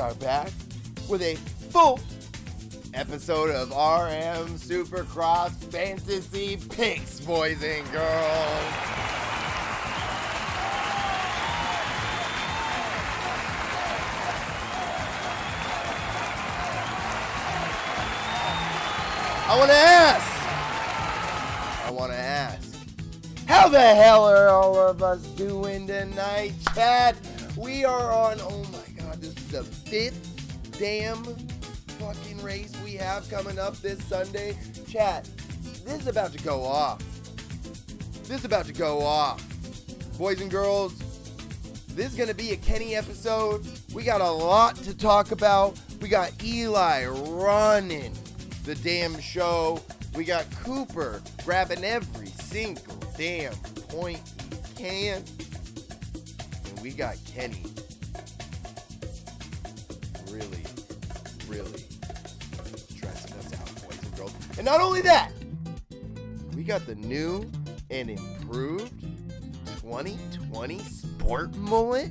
are back with a full episode of RM Supercross Fantasy Picks, boys and girls. I want to ask, how the hell are all of us doing tonight, chat? We are on, oh my god, this is the 5th damn fucking race we have coming up this Sunday. Chat, this is about to go off. Boys and girls, this is going to be a Kenny episode. We got a lot to talk about. We got Eli running the damn show. We got Cooper grabbing every single damn point he can. And we got Kenny really stressing us out, boys and girls. And not only that, we got the new and improved 2020 Sport Mullet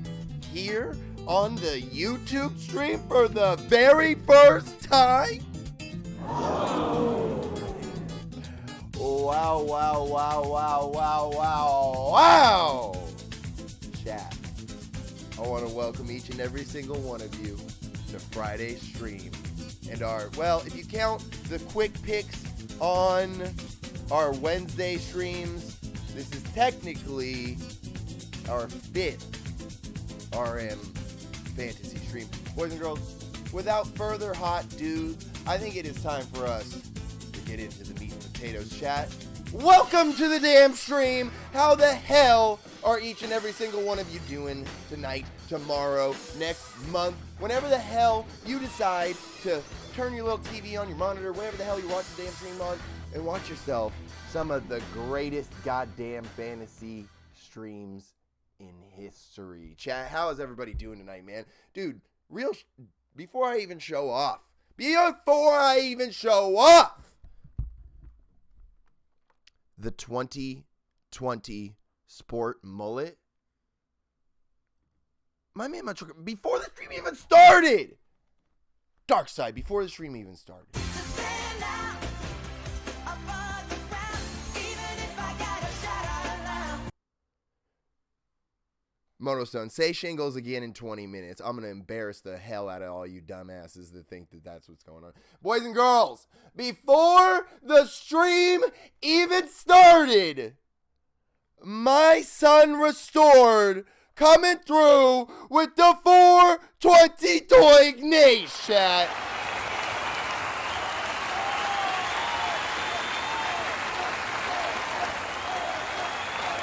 here on the YouTube stream for the very first time. Wow. Chat, I want to welcome each and every single one of you to Friday's stream. And if you count the quick picks on our Wednesday streams, this is technically our 5th RM fantasy stream. Boys and girls, without further hot dudes, I think it is time for us to get into the meat and potatoes, chat. Welcome to the damn stream. How the hell are each and every single one of you doing tonight, tomorrow, next month, whenever the hell you decide to turn your little TV on, your monitor, whatever the hell you watch the damn stream on, and watch yourself some of the greatest goddamn fantasy streams in history. Chat, how is everybody doing tonight, man? Dude, before I even show off, the 2020 Sport Mullet, my man, before the stream even started, Dark Side, before the stream even started. Motostone, say shingles again in 20 minutes. I'm going to embarrass the hell out of all you dumbasses that think that that's what's going on. Boys and girls, before the stream even started, my son Restored coming through with the 420 Doig Nash, chat.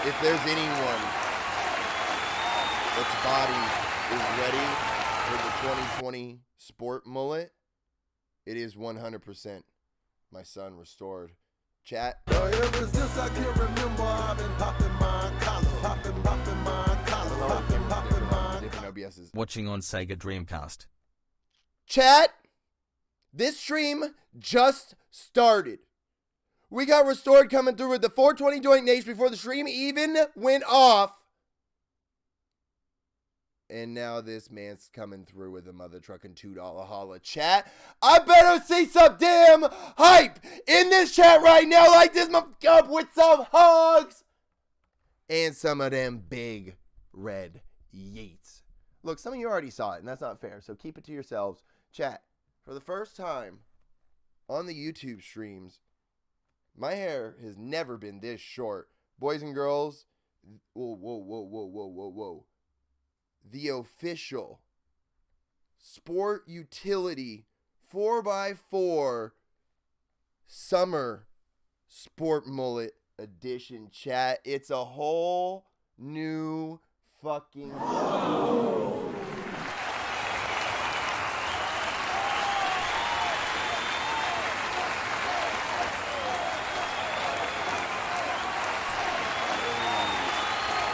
If there's anyone its body is ready for the 2020 Sport Mullet, it is 100% my son Restored. Chat. Ever since I can remember, I've been popping my collar, popping my collar, popping my different OBSs. Watching on Sega Dreamcast. Chat, this stream just started. We got Restored coming through with the 420 Doink Nash before the stream even went off. And now this man's coming through with a mother trucking $2 holla. Chat, I better see some damn hype in this chat right now, like this up with some hugs and some of them big red yeets. Look, some of you already saw it, and that's not fair, so keep it to yourselves. Chat, for the first time on the YouTube streams, my hair has never been this short. Boys and girls, whoa. The official Sport Utility 4x4 Summer Sport Mullet Edition, chat. It's a whole new fucking...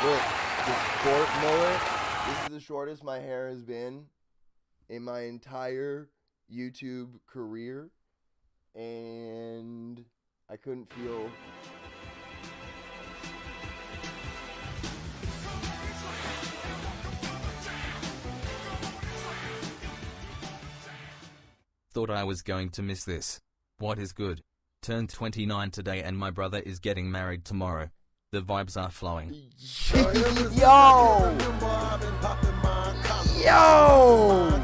Look, the Sport Mullet. This is the shortest my hair has been in my entire YouTube career, and I couldn't feel Thought I was going to miss this. What is good? Turned 29 today and my brother is getting married tomorrow. The vibes are flowing. Yo! Yo!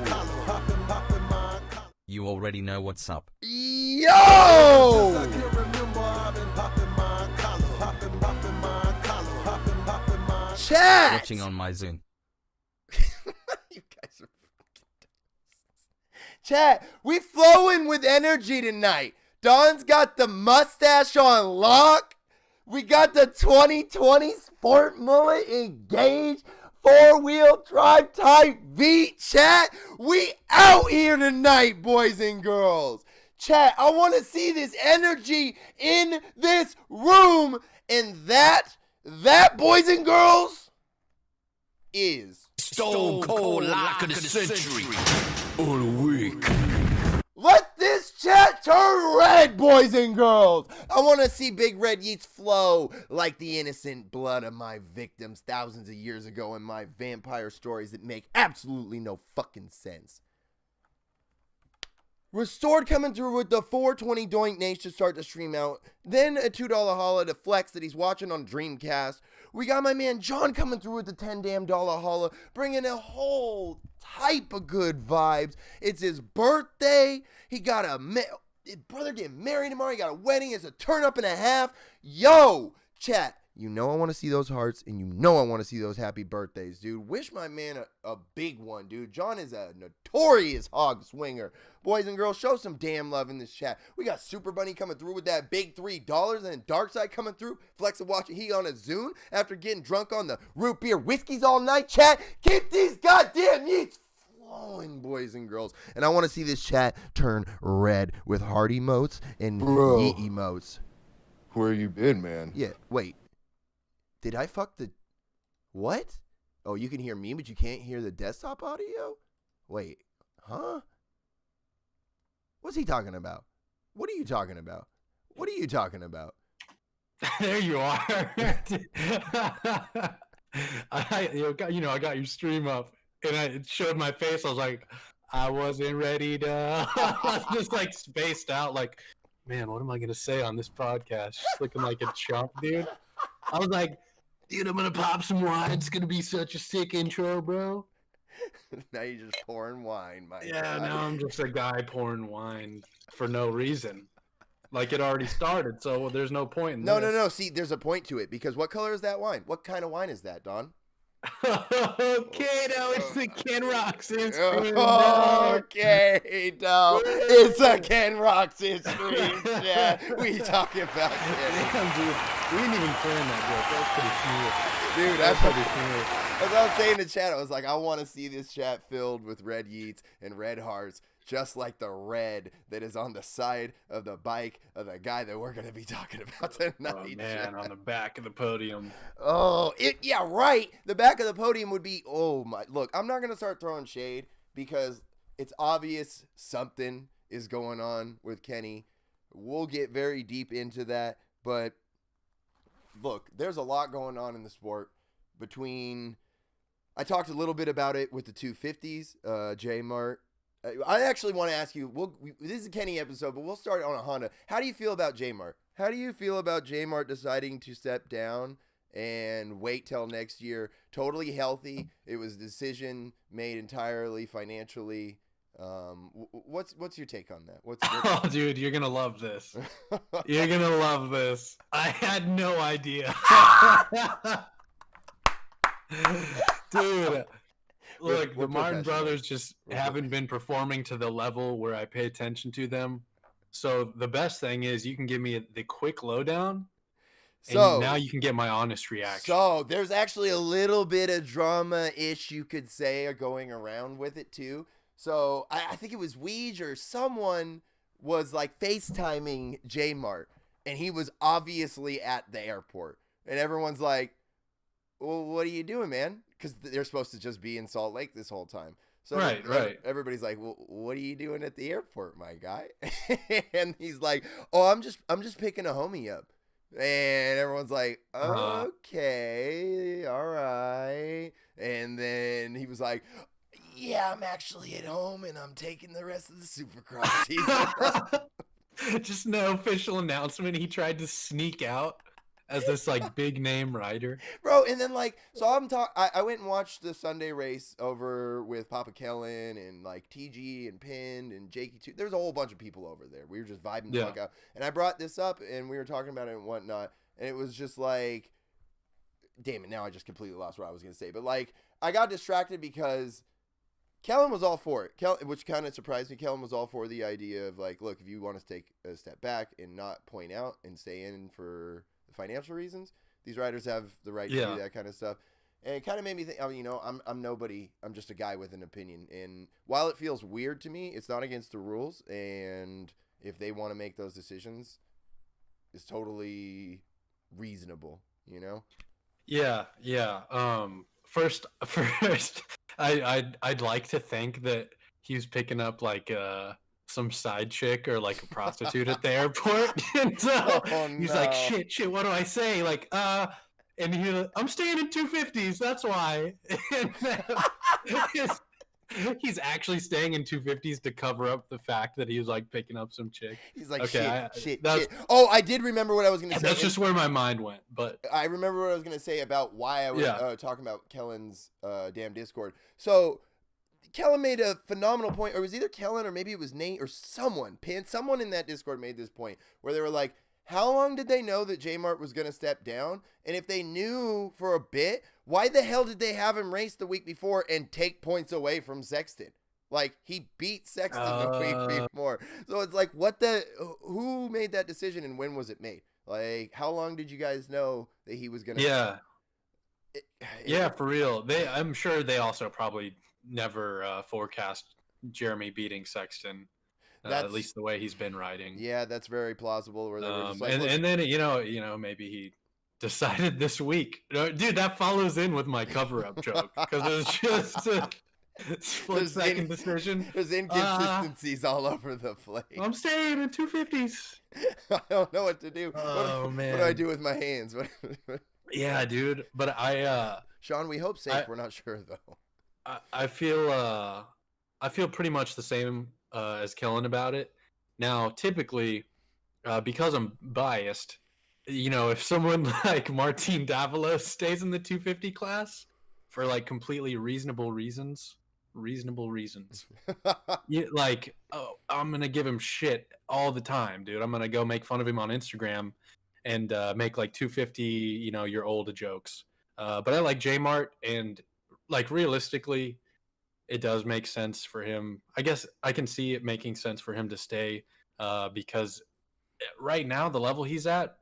You already know what's up. Yo! Chat! Watching on my Zoom. You guys are chat, we flowing with energy tonight. Don's got the mustache on lock. We got the 2020 sport mullet engaged. 4-wheel drive type V. Chat, we out here tonight, boys and girls. Chat, I want to see this energy in this room. And that, boys and girls, is Stone Cold Lock of the Century. All the week. Let this chat turn red, boys and girls. I want to see Big Red Yeats flow like the innocent blood of my victims thousands of years ago in my vampire stories that make absolutely no fucking sense. Restored coming through with the 420 Doink Nation to start the stream out. Then a $2 holla to flex that he's watching on Dreamcast. We got my man John coming through with the $10 damn holla, bringing a whole type of good vibes. It's his birthday. He got his brother getting married tomorrow. He got a wedding. It's a turn up and a half. Yo, chat. You know I want to see those hearts, and you know I want to see those happy birthdays, dude. Wish my man a big one, dude. John is a notorious hog swinger. Boys and girls, show some damn love in this chat. We got Super Bunny coming through with that big $3, and then Darkside coming through, flexing watching he on a Zune after getting drunk on the root beer whiskeys all night. Chat, keep these goddamn yeets flowing, boys and girls. And I want to see this chat turn red with heart emotes and yeet emotes. Where you been, man? Yeah, wait. Did I fuck the... What? Oh, you can hear me, but you can't hear the desktop audio? Wait. Huh? What's he talking about? What are you talking about? What are you talking about? There you are. I got your stream up, and it showed my face. I was like, I wasn't ready to... I was just, like, spaced out, like, man, what am I going to say on this podcast? Just looking like a chump, dude. I was like... Dude, I'm gonna pop some wine. It's gonna be such a sick intro, bro. Now you're just pouring wine, my Yeah, God. now I'm just a guy pouring wine for no reason. Like it already started, so there's no point in this. No. See, there's a point to it, because what color is that wine? What kind of wine is that, Don? Okay, no, it's the Ken Roxas. Okay, no, it's a Ken Roxas stream. Yeah, we talking about Ken. Damn, dude. We didn't even plan that joke. That was pretty smooth. Dude, That's pretty smooth. as I was saying in the chat, I was like, I want to see this chat filled with red yeets and red hearts, just like the red that is on the side of the bike of the guy that we're going to be talking about tonight. Oh, man, on the back of the podium. Oh, yeah, right. The back of the podium would be, oh, my. Look, I'm not going to start throwing shade because it's obvious something is going on with Kenny. We'll get very deep into that, but look, there's a lot going on in the sport between... I talked a little bit about it with the 250s, J-Mart. I actually want to ask you, this is a Kenny episode, but we'll start on a Honda. How do you feel about J-Mart? How do you feel about J-Mart deciding to step down and wait till next year? Totally healthy. It was a decision made entirely financially. What's your take on that? Oh, dude, you're going to love this. You're going to love this. I had no idea. Dude, look, we're the Martin professional. brothers just haven't been performing to the level where I pay attention to them. So the best thing is you can give me the quick lowdown, and now you can get my honest reaction. So there's actually a little bit of drama-ish, you could say, going around with it too. So I think it was Weege or someone was like FaceTiming J-Mart, and he was obviously at the airport. And everyone's like, well, what are you doing, man? Because they're supposed to just be in Salt Lake this whole time. So right. Everybody's like, well, what are you doing at the airport, my guy? And he's like, oh, I'm just picking a homie up. And everyone's like, okay, all right. And then he was like, Yeah, I'm actually at home and I'm taking the rest of the Supercross season. Just no official announcement. He tried to sneak out as this like big name rider. Bro, and then like, so I went and watched the Sunday race over with Papa Kellen and like TG and Pinned and Jakey too. There's a whole bunch of people over there. We were just vibing the fuck out. And I brought this up and we were talking about it and whatnot. And it was just like, damn it, now I just completely lost what I was going to say. But like, I got distracted because Kellen was all for it, which kind of surprised me. Kellen was all for the idea of like, look, if you want to take a step back and not point out and stay in for financial reasons, these riders have the right to do that kind of stuff. And it kind of made me think, I mean, you know, I'm nobody. I'm just a guy with an opinion. And while it feels weird to me, it's not against the rules. And if they want to make those decisions, it's totally reasonable, you know? Yeah. First, I'd like to think that he was picking up like some side chick or like a prostitute at the airport, and so he's like, shit, what do I say? Like, and I'm staying in 250s. That's why. And he's actually staying in 250s to cover up the fact that he was like picking up some chick. He's like, okay, shit. Oh, I did remember what I was going to say. That's just where my mind went. But I remember what I was going to say about why I was talking about Kellen's damn Discord. So Kellen made a phenomenal point, or it was either Kellen or maybe it was Nate or someone in that Discord made this point where they were like, how long did they know that J-Mart was going to step down? And if they knew for a bit, why the hell did they have him race the week before and take points away from Sexton? Like, he beat Sexton the week before. So it's like, who made that decision and when was it made? Like, how long did you guys know that he was going to... Yeah, for real. I'm sure they also probably never forecast Jeremy beating Sexton. At least the way he's been riding. Yeah, that's very plausible. Where they were just like, and then you know maybe he decided this week. Dude, that follows in with my cover-up joke because it was just a split-second decision. There's inconsistencies all over the place. I'm staying in 250s. I don't know what to do. Man, what do I do with my hands? Yeah, dude. But Sean, we hope safe. We're not sure though. I feel pretty much the same as Kellen about it. Now, typically, because I'm biased, you know, if someone like Martin Davila stays in the 250 class for like completely reasonable reasons, like, I'm gonna give him shit all the time, dude. I'm gonna go make fun of him on Instagram and make like 250, you know, you're old jokes. But I like J-Mart, and like realistically, it does make sense for him. I guess I can see it making sense for him to stay because right now the level he's at,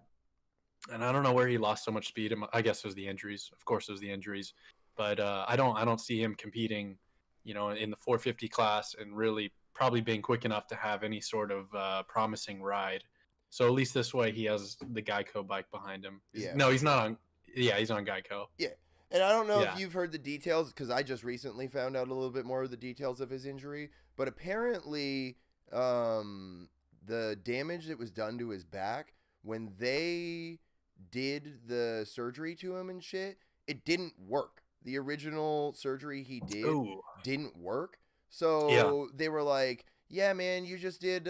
and I don't know where he lost so much speed. I guess it was the injuries. Of course, it was the injuries. But I don't see him competing, you know, in the 450 class and really probably being quick enough to have any sort of promising ride. So at least this way he has the Geico bike behind him. Yeah. No, he's not on. Yeah, he's on Geico. Yeah. And I don't know if you've heard the details, because I just recently found out a little bit more of the details of his injury. But apparently, the damage that was done to his back, when they did the surgery to him and shit, it didn't work. The original surgery he did didn't work. So they were like, yeah, man, you just did,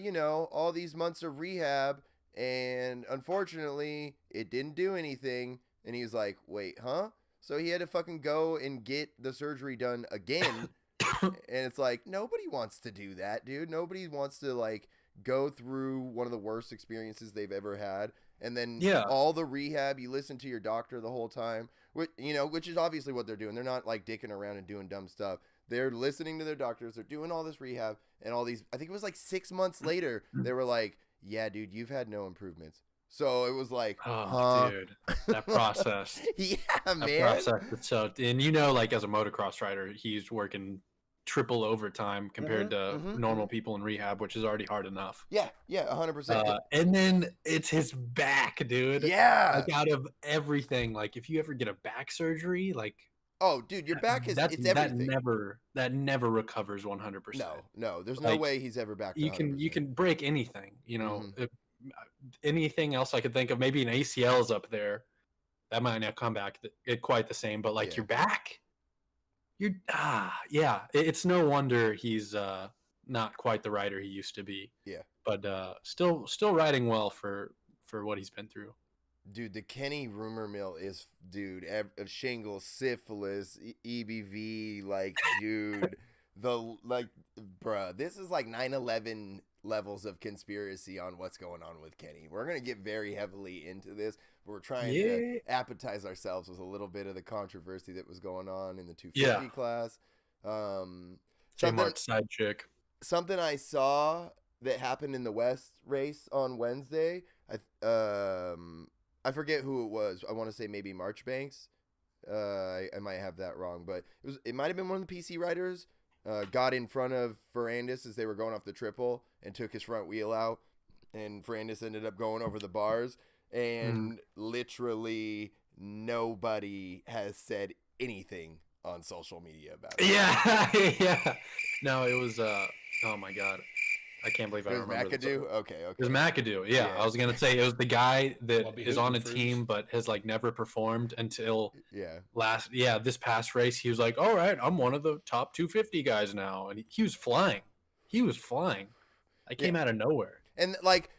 you know, all these months of rehab, and unfortunately, it didn't do anything. And he was like, wait, huh? So he had to fucking go and get the surgery done again. And it's like, nobody wants to do that, dude. Nobody wants to, like, go through one of the worst experiences they've ever had. And then all the rehab, you listen to your doctor the whole time, which is obviously what they're doing. They're not, like, dicking around and doing dumb stuff. They're listening to their doctors. They're doing all this rehab and all these. I think it was like 6 months later, they were like, yeah, dude, you've had no improvements. So it was like, dude, that process. Process. So, and you know, like as a motocross rider, he's working triple overtime compared to normal people in rehab, which is already hard enough. Yeah, 100%. And then it's his back, dude. Yeah. Like out of everything, like if you ever get a back surgery, like. Oh, dude, your back is it's everything. That never recovers 100%. No, there's no way he's ever back to 100%. You can break anything, you know. Anything else I could think of, maybe an ACL's up there. That might not come back quite the same, but like your back, Yeah. It's no wonder he's not quite the rider he used to be. Yeah. But still riding well for what he's been through. Dude, the Kenny rumor mill is, dude, shingles, syphilis, EBV, like, dude, bruh, this is like 9/11 levels of conspiracy on what's going on with Kenny. We're going to get very heavily into this, but we're trying to appetize ourselves with a little bit of the controversy that was going on in the 250 class. J-Mart's side chick. Something I saw that happened in the West race on Wednesday, I forget who it was. I want to say maybe Marchbanks. I might have that wrong, but it might have been one of the PC riders. Got in front of Ferrandis as they were going off the triple and took his front wheel out, and Ferrandis ended up going over the bars, and literally nobody has said anything on social media about it. Yeah. No, it was oh my god. I can't believe I remember. McAdoo? Okay. It was McAdoo. Yeah, I was gonna say it was the guy that is on a team but has like never performed until this past race. He was like, "All right, I'm one of the top 250 guys now," and he was flying. I came out of nowhere. And like,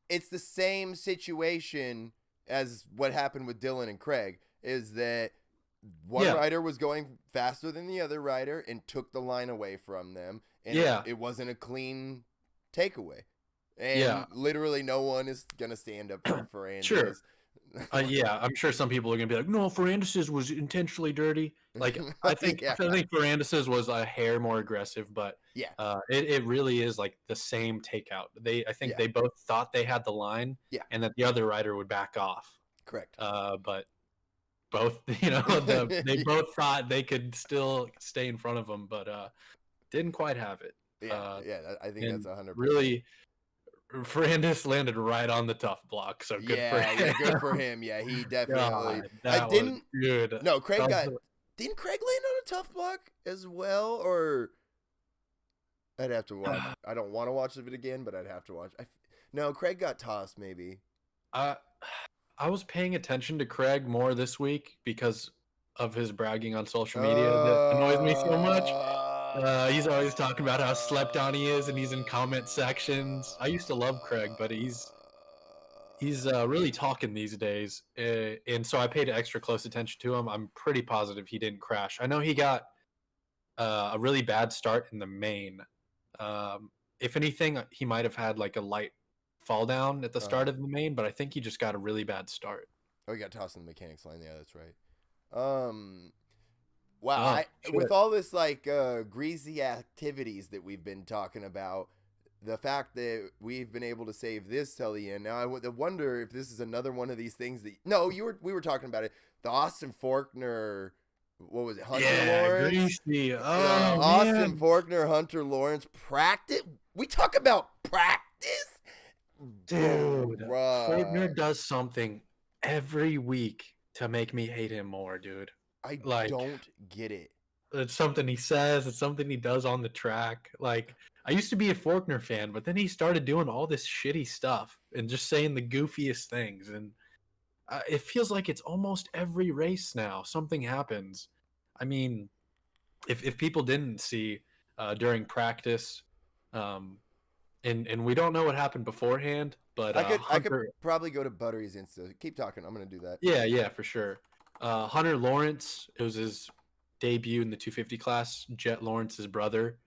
it's the same situation as what happened with Dylan and Craig. Is that one rider was going faster than the other rider and took the line away from them, and it wasn't a clean takeaway, and literally no one is gonna stand up for Ferrandis. Sure. I'm sure some people are gonna be like, no, Ferrandis's was intentionally dirty. Like I think Ferrandis's was a hair more aggressive, but it really is like the same takeout. I think they both thought they had the line, and that the other rider would back off. Correct. But both, they both thought they could still stay in front of them, but didn't quite have it. I think that's 100%. Really, Ferrandis landed right on the tough block, so good for him. Yeah, good for him. Yeah, he definitely. Good. No, Craig didn't Craig land on a tough block as well, or I'd have to watch. I don't want to watch it again, but I'd have to watch. No, Craig got tossed maybe. I was paying attention to Craig more this week because of his bragging on social media that annoys me so much. He's always talking about how slept on he is, and he's in comment sections. I used to love Craig, but he's really talking these days, and so I paid extra close attention to him. I'm pretty positive he didn't crash. I know he got a really bad start in the main. If anything, he might have had like a light fall down at the start of the main, but I think he just got a really bad start. Oh, he got tossed in the mechanics line. Yeah, that's right. Wow, with all this like greasy activities that we've been talking about, the fact that we've been able to save this till the end. Now I wonder if this is another one of these things that we were talking about it. The Austin Faulkner, what was it? Hunter Lawrence. Greasy. Austin Faulkner, Hunter Lawrence practice. We talk about practice, dude. Faulkner does something every week to make me hate him more, dude. I don't get it. It's something he says. It's something he does on the track. Like, I used to be a Faulkner fan, but then he started doing all this shitty stuff and just saying the goofiest things. And it feels like it's almost every race now. Something happens. I mean, if people didn't see during practice, and we don't know what happened beforehand, but I could probably go to Buttery's Insta. Keep talking. I'm going to do that. Yeah, for sure. Hunter Lawrence, it was his debut in the 250 class. Jet Lawrence's brother,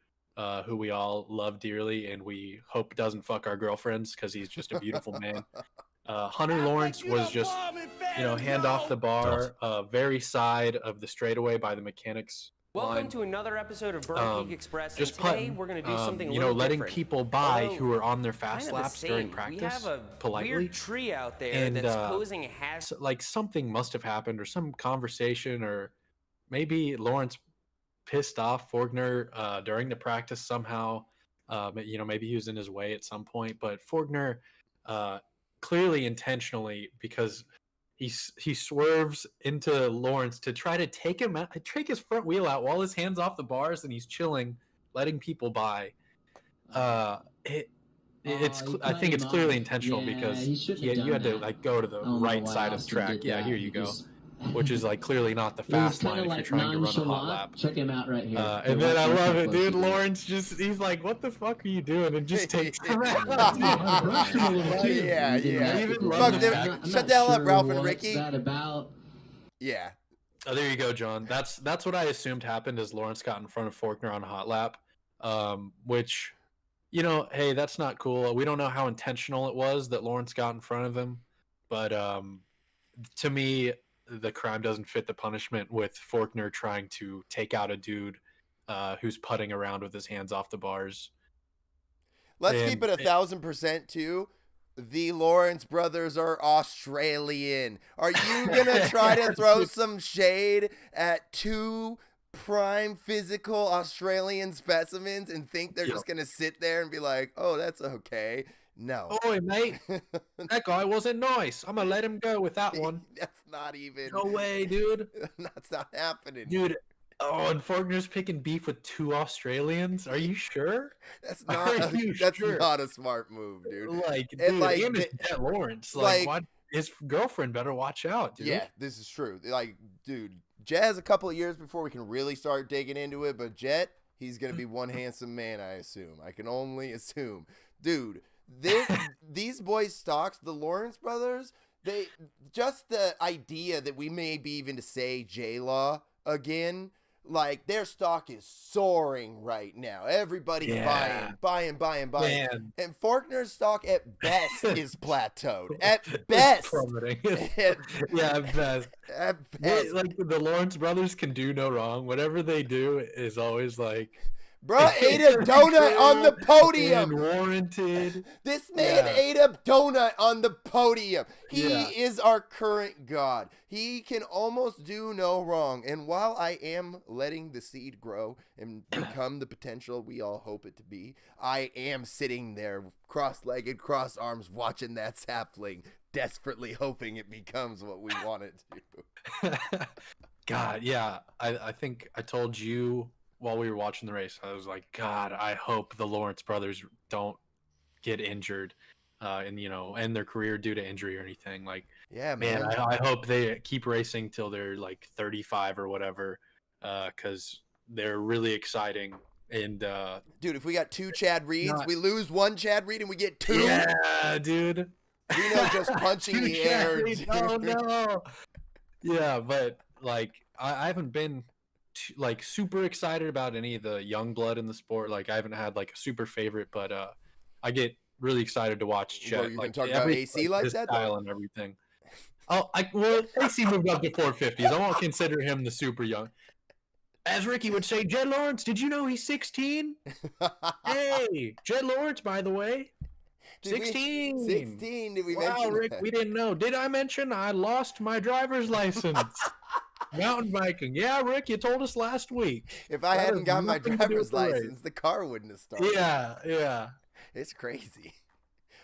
who we all love dearly, and we hope doesn't fuck our girlfriends because he's just a beautiful man. Hunter Lawrence was just, hand off the bar, very side of the straightaway by the mechanics. Welcome to another episode of Borek Express. Just and today putting, we're going to do something a little letting different. people by Although, who are on their fast kind of laps during practice. We have a politely. weird tree out there And, that's posing a hazard. Like something must have happened, or some conversation, or maybe Lawrence pissed off Faulkner during the practice somehow. Maybe he was in his way at some point, but Faulkner clearly intentionally, because he swerves into Lawrence to try to take his front wheel out while his hand's off the bars, and he's chilling, letting people by. I think it's clearly intentional because you had to like go to the right side of the track. Yeah, here you go. which is like clearly not the He was fast line kind if of you're like trying to run a hot nonchalant. lap. Check him out right here. And then I love it, dude. Lawrence he's like, "What the fuck are you doing?" And just takes him out. Yeah. Even Fuck them. I'm Shut not the hell up, sure Ralph and what's Ricky. that about? Yeah. Oh, there you go, John. That's what I assumed happened as Lawrence got in front of Faulkner on a hot lap, which, hey, that's not cool. We don't know how intentional it was that Lawrence got in front of him, but to me, the crime doesn't fit the punishment with Faulkner trying to take out a dude who's putting around with his hands off the bars. Let's keep it 1,000% too. The Lawrence brothers are Australian. Are you gonna try to throw some shade at two prime physical Australian specimens and think they're just gonna sit there and be like, "Oh, that's okay"? No. Oi, mate, that guy wasn't nice. I'm gonna let him go with that one. That's not even. No way, dude. That's not happening, Dude. Oh, and Faulkner's picking beef with two Australians. Are you sure? That's not. That's not a smart move, dude. Like, dude, and like, it's Jet Lawrence. Like, what? His girlfriend better watch out, dude. Yeah, this is true. Like, dude, Jet has a couple of years before we can really start digging into it. But Jet, he's gonna be one handsome man, I assume. I can only assume, dude. These boys' stocks, the Lawrence brothers, they just the idea that we may be even to say J-Law again. Like, their stock is soaring right now. Everybody's buying. Man. And Faulkner's stock at best is plateaued. At best. At best. At best. Like, the Lawrence brothers can do no wrong. Whatever they do is always like... Bro ate a donut on the podium. Warranted. This man ate a donut on the podium. He is our current god. He can almost do no wrong. And while I am letting the seed grow and become the potential we all hope it to be, I am sitting there cross-legged, cross arms, watching that sapling, desperately hoping it becomes what we want it to. God, yeah. I think I told you while we were watching the race, I was like, God, I hope the Lawrence brothers don't get injured and end their career due to injury or anything. Like, yeah, man, I hope they keep racing till they're like 35 or whatever, because they're really exciting. And dude, if we got two Chad Reeds, we lose one Chad Reed and we get two. Yeah, dude. We know just punching the air. Oh no. Yeah, but like I haven't been like super excited about any of the young blood in the sport. Like, I haven't had like a super favorite, but I get really excited to watch Jet. Well, you can talk about AC like that, style and everything. Well, AC moved up to 450s. I won't consider him the super young. As Ricky would say, Jet Lawrence, did you know he's 16? Hey, Jet Lawrence, by the way. 16. 16. Did we mention mention Rick, that? We didn't know. Did I mention I lost my driver's license? Mountain biking. Yeah, Rick, you told us last week. If I hadn't got my driver's license, the car wouldn't have started. Yeah. It's crazy.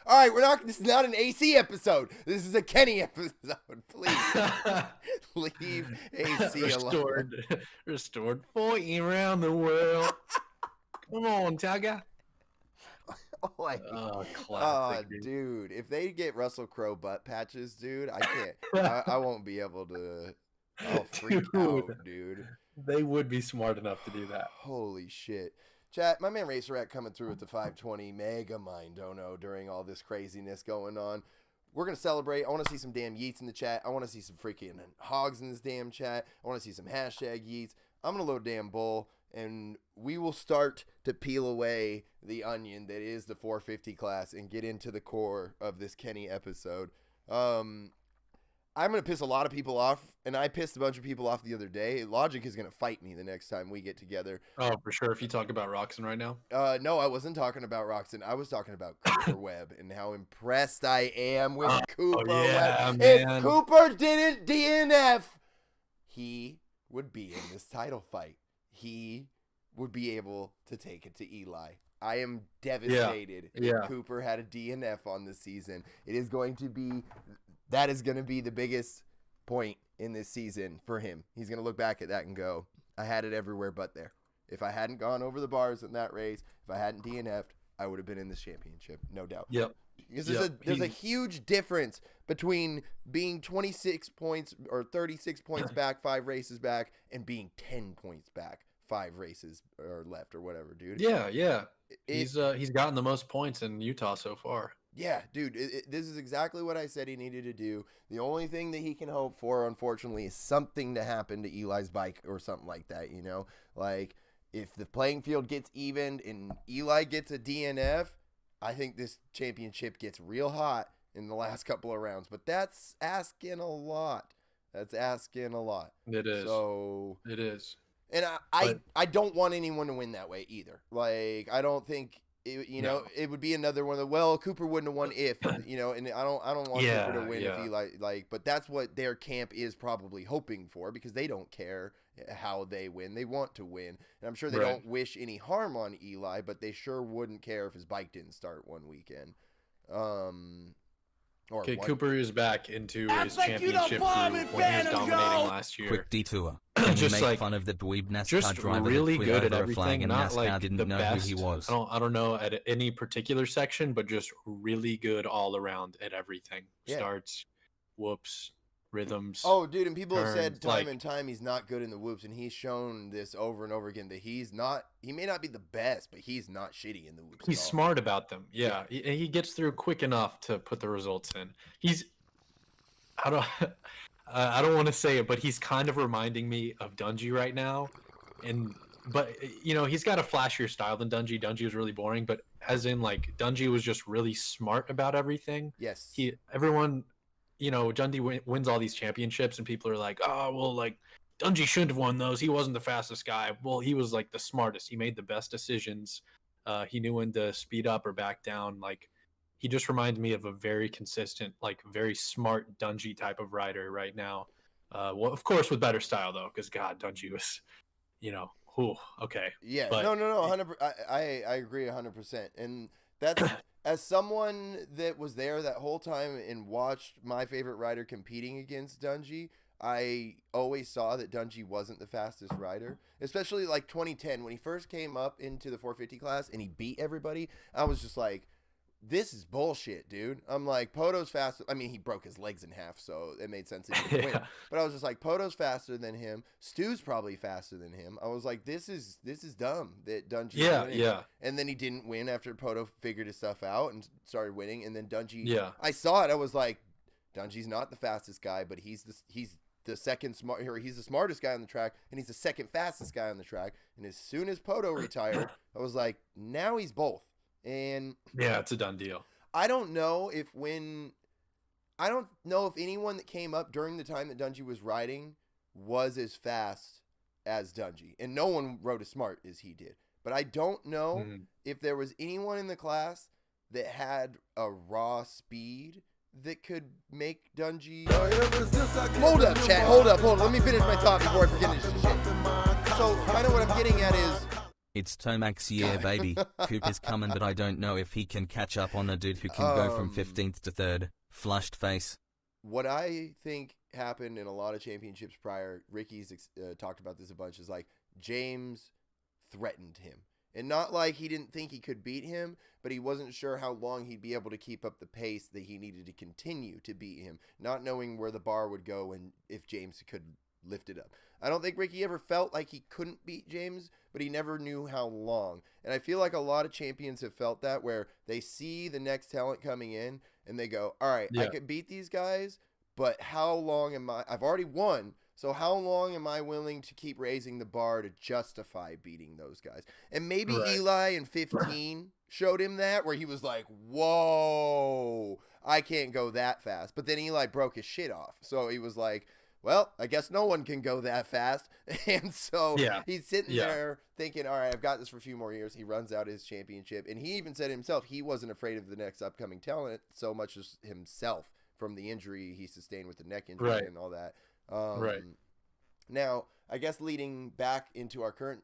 All right, this is not an AC episode. This is a Kenny episode. Please leave AC alone. Restored for you around the world. Come on, Tiger. Classic, dude. If they get Russell Crowe butt patches, dude, I can't. I won't be able to. I'll freak out, dude. They would be smart enough to do that. Holy shit. Chat, my man Racer coming through with the 520 mega mind dono during all this craziness going on. We're going to celebrate. I want to see some damn yeets in the chat. I want to see some freaking hogs in this damn chat. I want to see some hashtag yeets. I'm going to load damn bull, and we will start to peel away the onion that is the 450 class and get into the core of this Kenny episode. I'm going to piss a lot of people off, and I pissed a bunch of people off the other day. Logic is going to fight me the next time we get together. Oh, for sure. If you talk about Roxon right now? No, I wasn't talking about Roxon. I was talking about Cooper Webb and how impressed I am with Cooper Webb. Man. If Cooper didn't DNF, he would be in this title fight. He would be able to take it to Eli. I am devastated if Cooper had a DNF on this season. That is going to be the biggest point in this season for him. He's going to look back at that and go, I had it everywhere but there. If I hadn't gone over the bars in that race, if I hadn't DNF'd, I would have been in this championship, no doubt. Yep. Because Yep, there's a huge difference between being 26 points or 36 points back, 5 races back, and being 10 points back, 5 races or left or whatever, dude. Yeah. He's gotten the most points in Utah so far. Yeah, dude, this is exactly what I said he needed to do. The only thing that he can hope for, unfortunately, is something to happen to Eli's bike or something like that, you know? Like, if the playing field gets evened and Eli gets a DNF, I think this championship gets real hot in the last couple of rounds. But that's asking a lot. It is. So it is. And I don't want anyone to win that way either. Like, I don't think it would be another one of the, Cooper wouldn't have won if, and I don't want Cooper to win if he but that's what their camp is probably hoping for, because they don't care how they win. They want to win. And I'm sure they don't wish any harm on Eli, but they sure wouldn't care if his bike didn't start one weekend. Cooper is back into his championship groove when he was dominating last year. Quick detour. Can Just you make like fun of the dweeb NASCAR just driver really that flew good at over a everything, flag and not NASCAR like didn't the know best. who he was? I don't know at any particular section, but just really good all around at everything. Yeah. Starts, whoops, rhythms. Oh, dude, and people have said turns, time and time he's not good in the whoops, and he's shown this over and over again that he may not be the best, but he's not shitty in the whoops. He's smart about them. Yeah. He gets through quick enough to put the results in. I don't want to say it, but he's kind of reminding me of Dungey right now. But he's got a flashier style than Dungey. Dungey was really boring, but as in like Dungey was just really smart about everything. Yes. Everyone, Dungey wins all these championships, and people are like, oh, well, like Dungey shouldn't have won those. He wasn't the fastest guy. Well, he was like the smartest. He made the best decisions. He knew when to speed up or back down. Like, he just reminded me of a very consistent, like very smart Dungey type of rider right now. Well, of course, with better style though, because God, Dungey was, okay. Yeah, but, no, 100%. I agree 100%, and that's as someone that was there that whole time and watched my favorite rider competing against Dungey. I always saw that Dungey wasn't the fastest rider, especially like 2010 when he first came up into the 450 class and he beat everybody. I was just like, this is bullshit, dude. I'm like, Poto's faster. I mean, he broke his legs in half, so it made sense that he would win. But I was just like, Poto's faster than him. Stu's probably faster than him. I was like, this is dumb that Dungey's winning. Yeah. And then he didn't win after Poto figured his stuff out and started winning. And then Dungey, Yeah. I saw it. I was like, Dungey's not the fastest guy, but he's the second smart. He's the smartest guy on the track, and he's the second fastest guy on the track. And as soon as Poto retired, I was like, now he's both. And yeah, it's a done deal. I don't know if anyone that came up during the time that Dungey was riding was as fast as Dungey, and no one rode as smart as he did. But I don't know if there was anyone in the class that had a raw speed that could make Dungey. Hold up, chat. Hold up. Let me finish my thought before I forget this shit. So, kind of what I'm getting at is, it's Tomac's year, baby. Coop is coming, but I don't know if he can catch up on a dude who can go from 15th to 3rd. Flushed face. What I think happened in a lot of championships prior, Ricky's talked about this a bunch, is like James threatened him. And not like he didn't think he could beat him, but he wasn't sure how long he'd be able to keep up the pace that he needed to continue to beat him, not knowing where the bar would go and if James could lift it up. I don't think Ricky ever felt like he couldn't beat James, but he never knew how long. And I feel like a lot of champions have felt that, where they see the next talent coming in and they go, all right, I could beat these guys, but how long am I've already won, so how long am I willing to keep raising the bar to justify beating those guys? And maybe Eli in 15 showed him that, where he was like, whoa, I can't go that fast. But then Eli broke his shit off. So he was like, well, I guess no one can go that fast. And so he's sitting there thinking, all right, I've got this for a few more years. He runs out his championship. And he even said himself, he wasn't afraid of the next upcoming talent so much as himself from the injury he sustained with the neck injury and all that. Now, I guess leading back into our current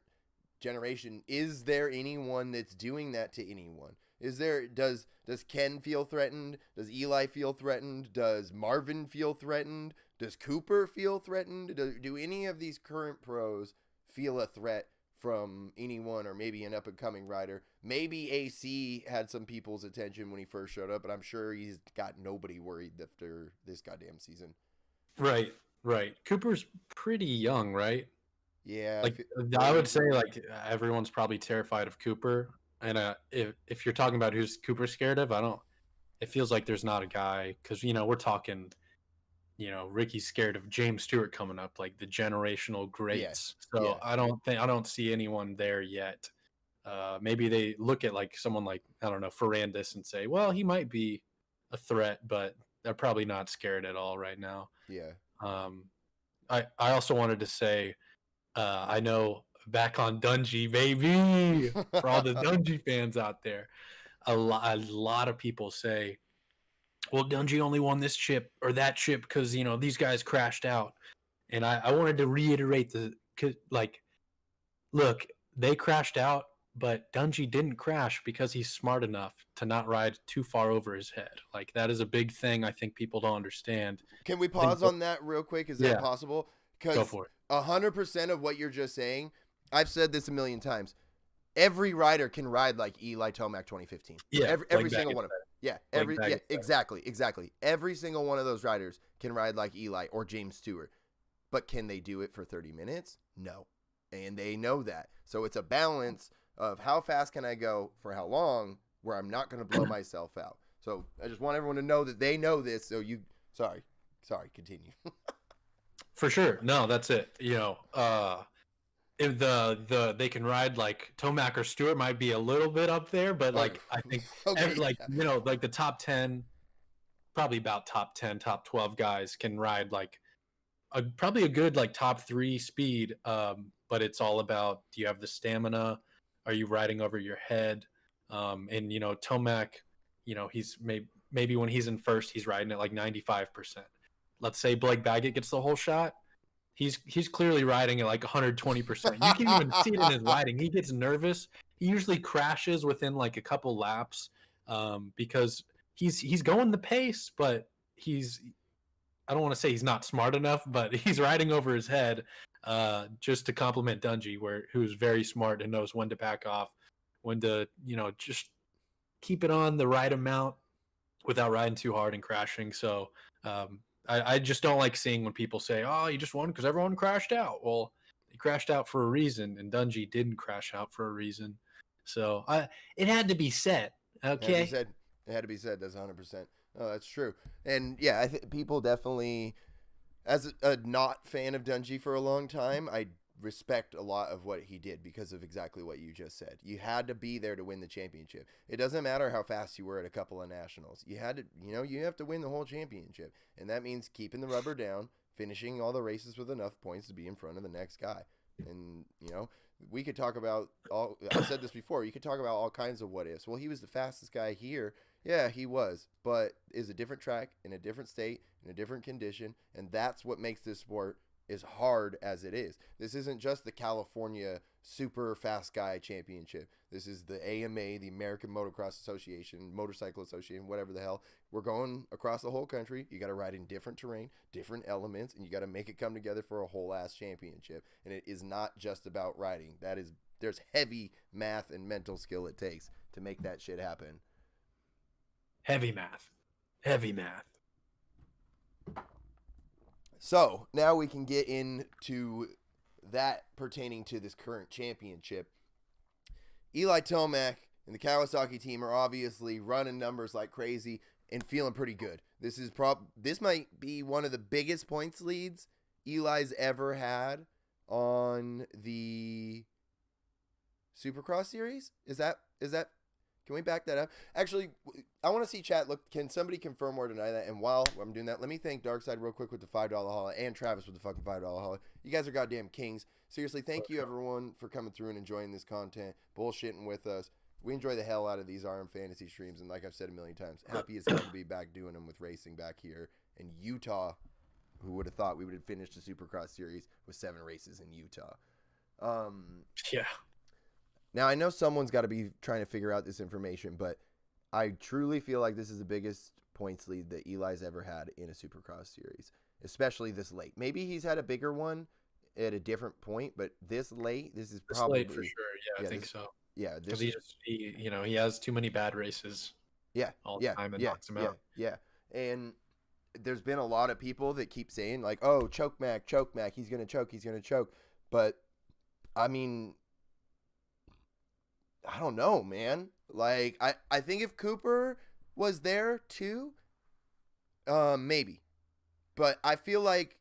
generation, is there anyone that's doing that to anyone? Does Ken feel threatened? Does Eli feel threatened? Does Marvin feel threatened? Does Cooper feel threatened? Do any of these current pros feel a threat from anyone, or maybe an up-and-coming rider. Maybe AC had some people's attention when he first showed up, but I'm sure he's got nobody worried after this goddamn season. Right. Cooper's pretty young, right? Yeah. Like I would say, like everyone's probably terrified of Cooper, and if you're talking about who's Cooper scared of, I don't. It feels like there's not a guy, because we're talking. Ricky's scared of James Stewart coming up, like the generational greats. Yeah. So Yeah. I don't see anyone there yet. Maybe they look at like someone like, I don't know, Ferrandis and say, well, he might be a threat, but they're probably not scared at all right now. Yeah. I also wanted to say, I know back on Dungey, baby, for all the Dungey fans out there, a lot of people say, well, Dungey only won this chip or that chip because, these guys crashed out. And I wanted to reiterate look, they crashed out, but Dungey didn't crash because he's smart enough to not ride too far over his head. Like, that is a big thing I think people don't understand. Can we pause on that real quick? Is that possible? Go for it. 100% of what you're just saying, I've said this a million times. Every rider can ride like Eli Tomac 2015. Yeah, every single one of them. Yeah, Like exactly. Every single one of those riders can ride like Eli or James Stewart. But can they do it for 30 minutes? No. And they know that. So it's a balance of how fast can I go for how long where I'm not going to blow myself out. So I just want everyone to know that they know this. So sorry, continue. For sure. No, that's it. If they can ride like Tomac or Stewart might be a little bit up there, but like I think like the top 10, probably about top 10, top 12 guys can ride like probably a good like top 3 speed. But it's all about, do you have the stamina? Are you riding over your head? And Tomac, he's maybe when he's in first, he's riding at like 95%. Let's say Blake Baggett gets the whole shot. He's clearly riding at like 120%. You can even see it in his riding. He gets nervous. He usually crashes within like a couple laps because he's going the pace, but I don't want to say he's not smart enough, but he's riding over his head just to compliment Dungey, who's very smart and knows when to back off, when to just keep it on the right amount without riding too hard and crashing. So I just don't like seeing when people say, oh, you just won because everyone crashed out. Well, they crashed out for a reason, and Dungey didn't crash out for a reason. So it had to be said. Okay. It had to be said. That's 100%. Oh, that's true. And yeah, I think people definitely, as a not fan of Dungey for a long time, I respect a lot of what he did because of exactly what you just said. You had to be there to win the championship. It doesn't matter how fast you were at a couple of nationals. You had to, you have to win the whole championship. And that means keeping the rubber down, finishing all the races with enough points to be in front of the next guy. And, we could talk about I said this before, you could talk about all kinds of what ifs. Well, he was the fastest guy here. Yeah, he was, but it's a different track in a different state, in a different condition. And that's what makes this sport as hard as it is. This isn't just the California super fast guy championship. This is the AMA, the American Motocross Association, Motorcycle Association, whatever the hell. We're going across the whole country. You got to ride in different terrain, different elements, and you got to make it come together for a whole ass championship. And it is not just about riding. There's heavy math and mental skill it takes to make that shit happen. Heavy math. So now we can get into that pertaining to this current championship. Eli Tomac and the Kawasaki team are obviously running numbers like crazy and feeling pretty good. This might be one of the biggest points leads Eli's ever had on the Supercross series. Is that? Can we back that up? Actually, I want to see chat. Look, can somebody confirm or deny that? And while I'm doing that, let me thank Darkside real quick with the $5 haul and Travis with the fucking $5 haul. You guys are goddamn kings. Seriously, thank you everyone for coming through and enjoying this content, bullshitting with us. We enjoy the hell out of these RM fantasy streams, and like I've said a million times, happy as hell to be back doing them with racing back here in Utah. Who would have thought we would have finished the Supercross series with 7 races in Utah? Yeah. Now, I know someone's got to be trying to figure out this information, but I truly feel like this is the biggest points lead that Eli's ever had in a Supercross series, especially this late. Maybe he's had a bigger one at a different point, but this late, this is This probably late for sure. Yeah, I think so. Yeah, Because this he has too many bad races. yeah, All the time and knocks him out. Yeah. And there's been a lot of people that keep saying like, "Oh, choke Mac, he's gonna choke." But I mean, I don't know, man. Like, I think if Cooper was there too, maybe. But I feel like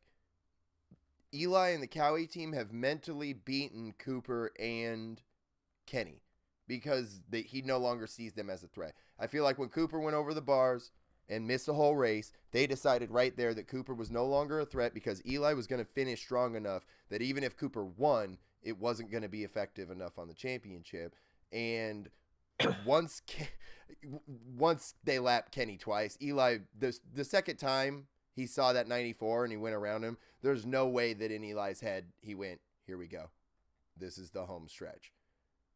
Eli and the Cowie team have mentally beaten Cooper and Kenny because he no longer sees them as a threat. I feel like when Cooper went over the bars and missed the whole race, they decided right there that Cooper was no longer a threat because Eli was going to finish strong enough that even if Cooper won, it wasn't going to be effective enough on the championship. And once they lapped Kenny twice, Eli, the second time he saw that 94 and he went around him, there's no way that in Eli's head he went, here we go. This is the home stretch.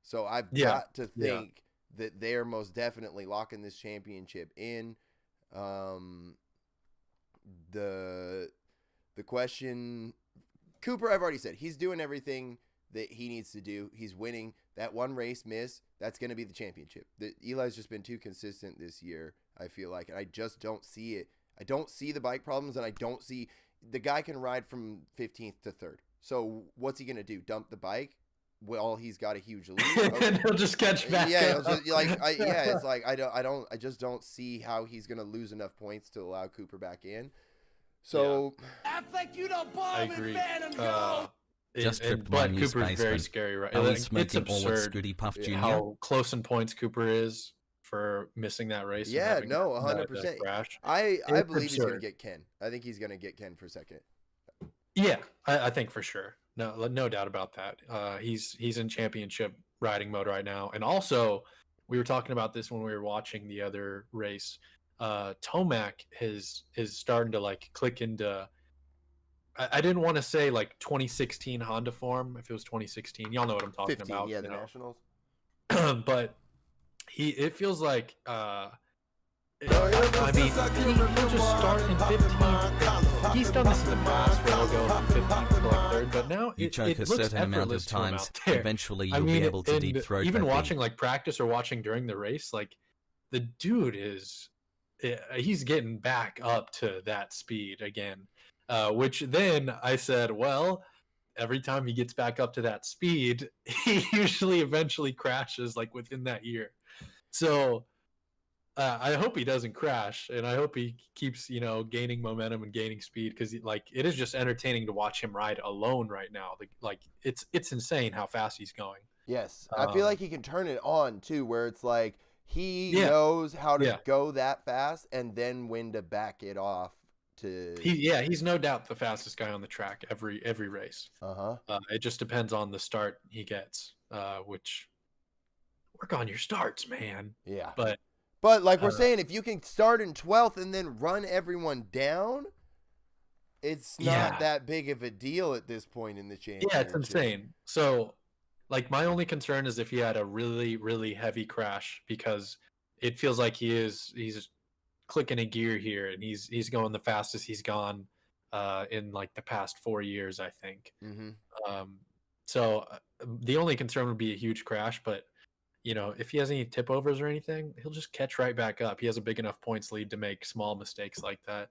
So I've got to think that they're most definitely locking this championship in. The question, Cooper, I've already said, he's doing everything that he needs to do. He's winning. That one race miss, that's going to be the championship. Eli's just been too consistent this year, I feel like. And I just don't see it. I don't see the bike problems, and I don't see the guy can ride from 15th to 3rd. So what's he going to do? Dump the bike? Well, he's got a huge lead. Okay. And he'll just catch back up. It's like I just don't see how he's going to lose enough points to allow Cooper back in. So I agree. Just tripped but my Cooper's new very spaceman. scary, right? I was Like, it's smoking all with absurd Skooty Puff Jr. how close in points Cooper is for missing that race. and yeah, having no, that 100%. crash. I It's believe he's going to absurd. get Ken. I think he's going to get Ken for second. Yeah, I think for sure. No doubt about that. He's in championship riding mode right now, and also we were talking about this when we were watching the other race. Tomac is starting to like click into. I didn't want to say like 2016 Honda form. If it was 2016, y'all know what I'm talking 15, about. yeah, you the know? Nationals. But it feels like I mean, he'll just start in 15th. He's done this in the past where he'll go from 15th to like 3rd, but now You it choke a looks certain amount of effortless to him times, out there. eventually I you'll mean, be able to and deep throat even that thing. watching like practice or watching during the race, like the dude is he's getting back up to that speed again. Which then I said, well, every time he gets back up to that speed, he usually eventually crashes like within that year. So I hope he doesn't crash, and I hope he keeps, gaining momentum and gaining speed, because like it is just entertaining to watch him ride alone right now. Like it's insane how fast he's going. Yes, I feel like he can turn it on too, where it's like he Yeah. knows how to Yeah. go that fast and then when to back it off. He's no doubt the fastest guy on the track every race. Uh-huh. It just depends on the start he gets, which work on your starts, man. Yeah. But like we're saying, if you can start in 12th and then run everyone down, it's not that big of a deal at this point in the championship. yeah, it's insane. So, like, my only concern is if he had a really, really heavy crash, because it feels like he's clicking a gear here, and he's going the fastest he's gone in like the past 4 years, I think. Mm-hmm. So the only concern would be a huge crash, but if he has any tip overs or anything, he'll just catch right back up. He has a big enough points lead to make small mistakes like that.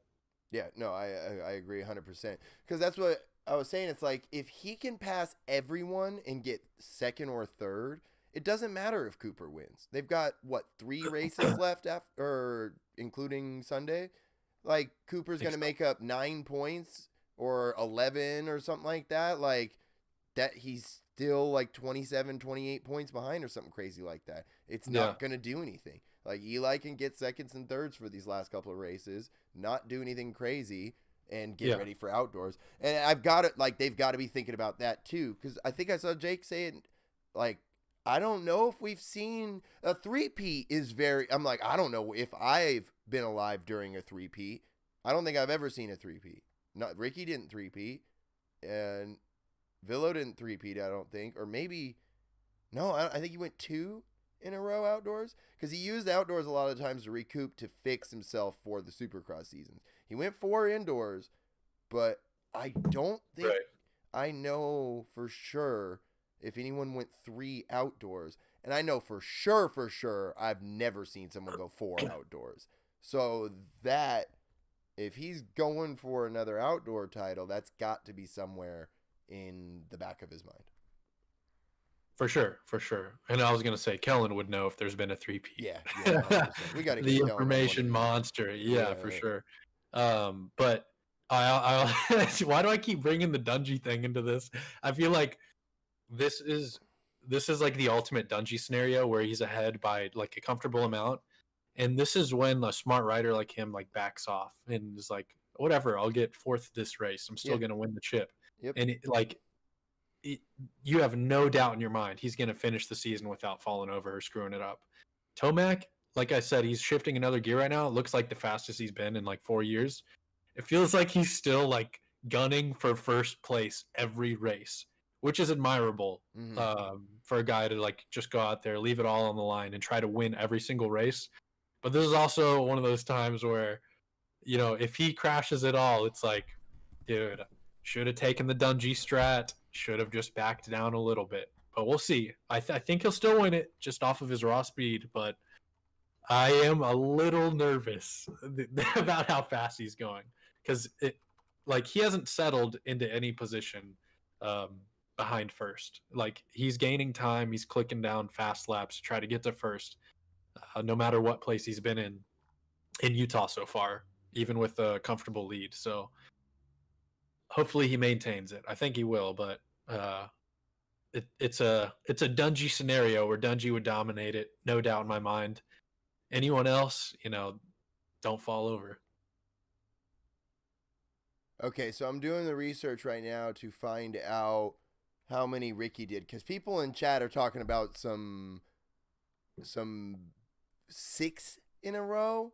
Yeah, no, I agree 100%. Because that's what I was saying. It's like if he can pass everyone and get second or third, it doesn't matter if Cooper wins. They've got, 3 races left after, including Sunday? Like, Cooper's going to make up 9 points or 11 or something like that. Like, that he's still like 27, 28 points behind or something crazy like that. It's not going to do anything. Like, Eli can get seconds and thirds for these last couple of races, not do anything crazy, and get ready for outdoors. And I've got it, like, they've got to be thinking about that too, because I think I saw Jake saying, like, I don't know if we've seen a three-peat I'm like, I don't know if I've been alive during a three-peat. I don't think I've ever seen a three-peat. Not Ricky didn't three-peat, and Villo didn't three-peat, I don't think. Or maybe, no, I think he went 2 in a row outdoors, because he used outdoors a lot of times to recoup to fix himself for the Supercross seasons. He went 4 indoors, but I don't think I know for sure if anyone went 3 outdoors, and I know for sure, I've never seen someone go 4 outdoors. So that, if he's going for another outdoor title, that's got to be somewhere in the back of his mind. For sure. And I was gonna say Kellen would know if there's been a 3-peat. Yeah, 100%. We got to The information monster. Yeah, for sure. But I why do I keep bringing the Dungy thing into this? I feel like this is like the ultimate Dungy scenario where he's ahead by like a comfortable amount, and this is when a smart rider like him like backs off and is like, whatever, I'll get 4th this race. I'm still gonna win the chip. Yep. And you have no doubt in your mind he's gonna finish the season without falling over or screwing it up. Tomac, like I said, he's shifting another gear right now. It looks like the fastest he's been in like 4 years. It feels like he's still like gunning for first place every race, which is admirable for a guy to like just go out there, leave it all on the line, and try to win every single race. But this is also one of those times where, you know, if he crashes it all, it's like, dude, should have taken the Dungy strat, should have just backed down a little bit. But we'll see. I think he'll still win it just off of his raw speed, but I am a little nervous about how fast he's going, because he hasn't settled into any position behind first. Like, he's gaining time, he's clicking down fast laps to try to get to first, no matter what place he's been in Utah so far, even with a comfortable lead. So hopefully he maintains it. I think he will, but it's a Dungy scenario where Dungy would dominate it, no doubt in my mind. Anyone else, you know, don't fall over. Okay, so I'm doing the research right now to find out how many Ricky did, because people in chat are talking about some 6 in a row.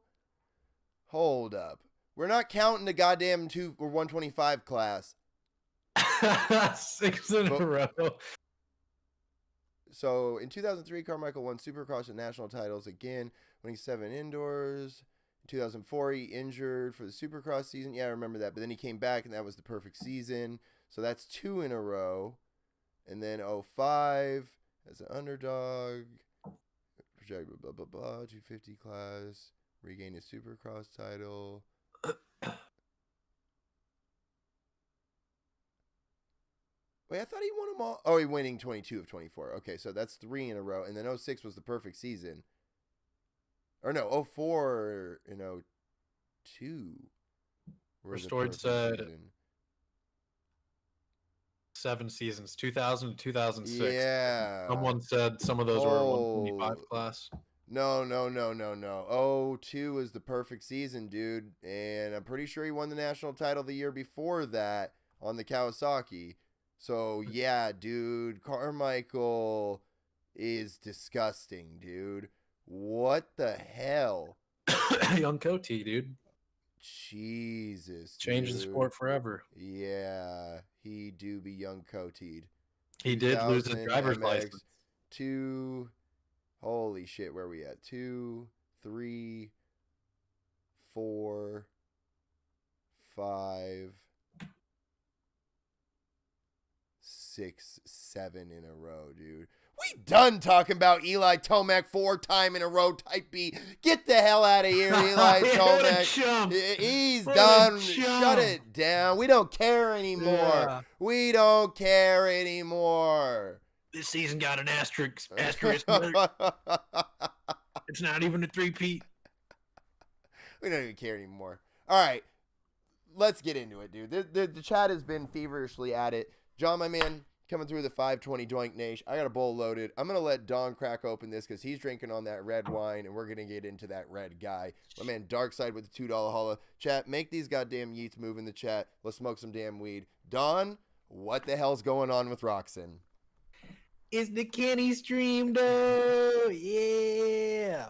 Hold up. We're not counting the goddamn 2 or 125 class. 6 in a row. So in 2003, Carmichael won Supercross and national titles again, winning 7 indoors. In 2004, he injured for the Supercross season. Yeah, I remember that. But then he came back, and that was the perfect season. So that's 2 in a row. And then 05 as an underdog. Projected blah, blah, blah. 250 class. Regained his Supercross title. Wait, I thought he won them all. Oh, he winning 22 of 24. Okay, so that's 3 in a row. And then 06 was the perfect season. Or no, 04 and 02. Restored said 7 seasons, 2000 to 2006. Yeah. Someone said some of those were 125 class. No. 02 was the perfect season, dude. And I'm pretty sure he won the national title the year before that on the Kawasaki. So, yeah, dude, Carmichael is disgusting, dude. What the hell? Young Coty, dude. Jesus, Changed the sport forever. Yeah, he do be young Cotied. He did lose his driver's license. 2, holy shit, where are we at? 2, 3, 4, 5, 6, 7 in a row, dude. We done talking about Eli Tomac 4-time in a row type B. Get the hell out of here, Eli Tomac. He's done. Shut it down. We don't care anymore. Yeah. We don't care anymore. This season got an asterisk. It's not even a 3-peat. We don't even care anymore. All right. Let's get into it, dude. The chat has been feverishly at it. John, my man, coming through the 520 Doink Nation. I got a bowl loaded. I'm going to let Don crack open this because he's drinking on that red wine, and we're going to get into that red guy. My man, Darkside with the $2 holla. Chat, make these goddamn yeets move in the chat. Let's smoke some damn weed. Don, what the hell's going on with Roxon? It's the Kenny stream, though. Yeah.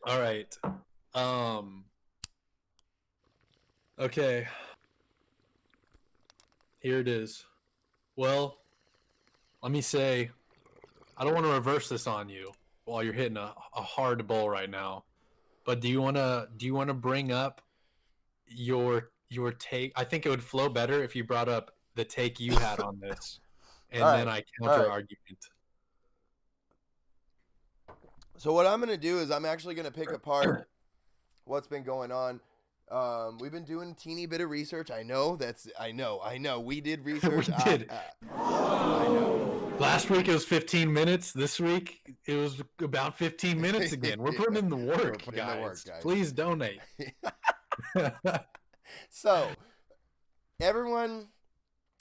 All right. Okay. Here it is. Well, let me say, I don't want to reverse this on you while you're hitting a hard bowl right now. But do you want to bring up your take? I think it would flow better if you brought up the take you had on this, and All then right. I counter argument. So what I'm going to do is I'm actually going to pick apart what's been going on. We've been doing a teeny bit of research. I know. We did research. We did. I know. Last week it was 15 minutes. This week it was about 15 minutes again. We're putting in the work, putting in guys. the work, guys. Please donate. So everyone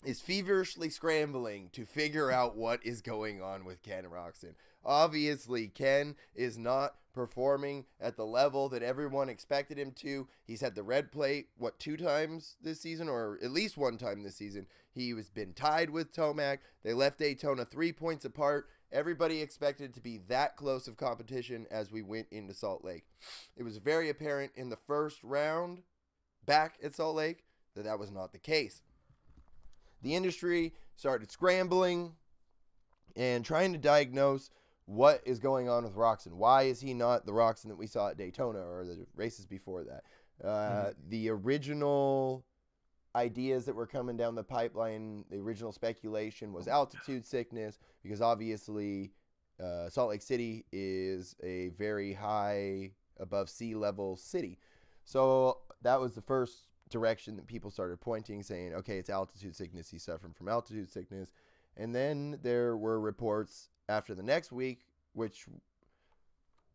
is feverishly scrambling to figure out what is going on with Ken Roxon. Obviously, Ken is not performing at the level that everyone expected him to. He's had the red plate, 2 times this season, or at least 1 time this season. He was been tied with Tomac. They left Daytona 3 points apart. Everybody expected it to be that close of competition as we went into Salt Lake. It was very apparent in the first round back at Salt Lake that was not the case. The industry started scrambling and trying to diagnose what is going on with Roxon. Why is he not the Roxon that we saw at Daytona or the races before that? The original ideas that were coming down the pipeline, the original speculation was altitude sickness, because obviously Salt Lake City is a very high above sea level city. So that was the first direction that people started pointing, saying, okay, it's altitude sickness. He's suffering from altitude sickness. And then there were reports after the next week, which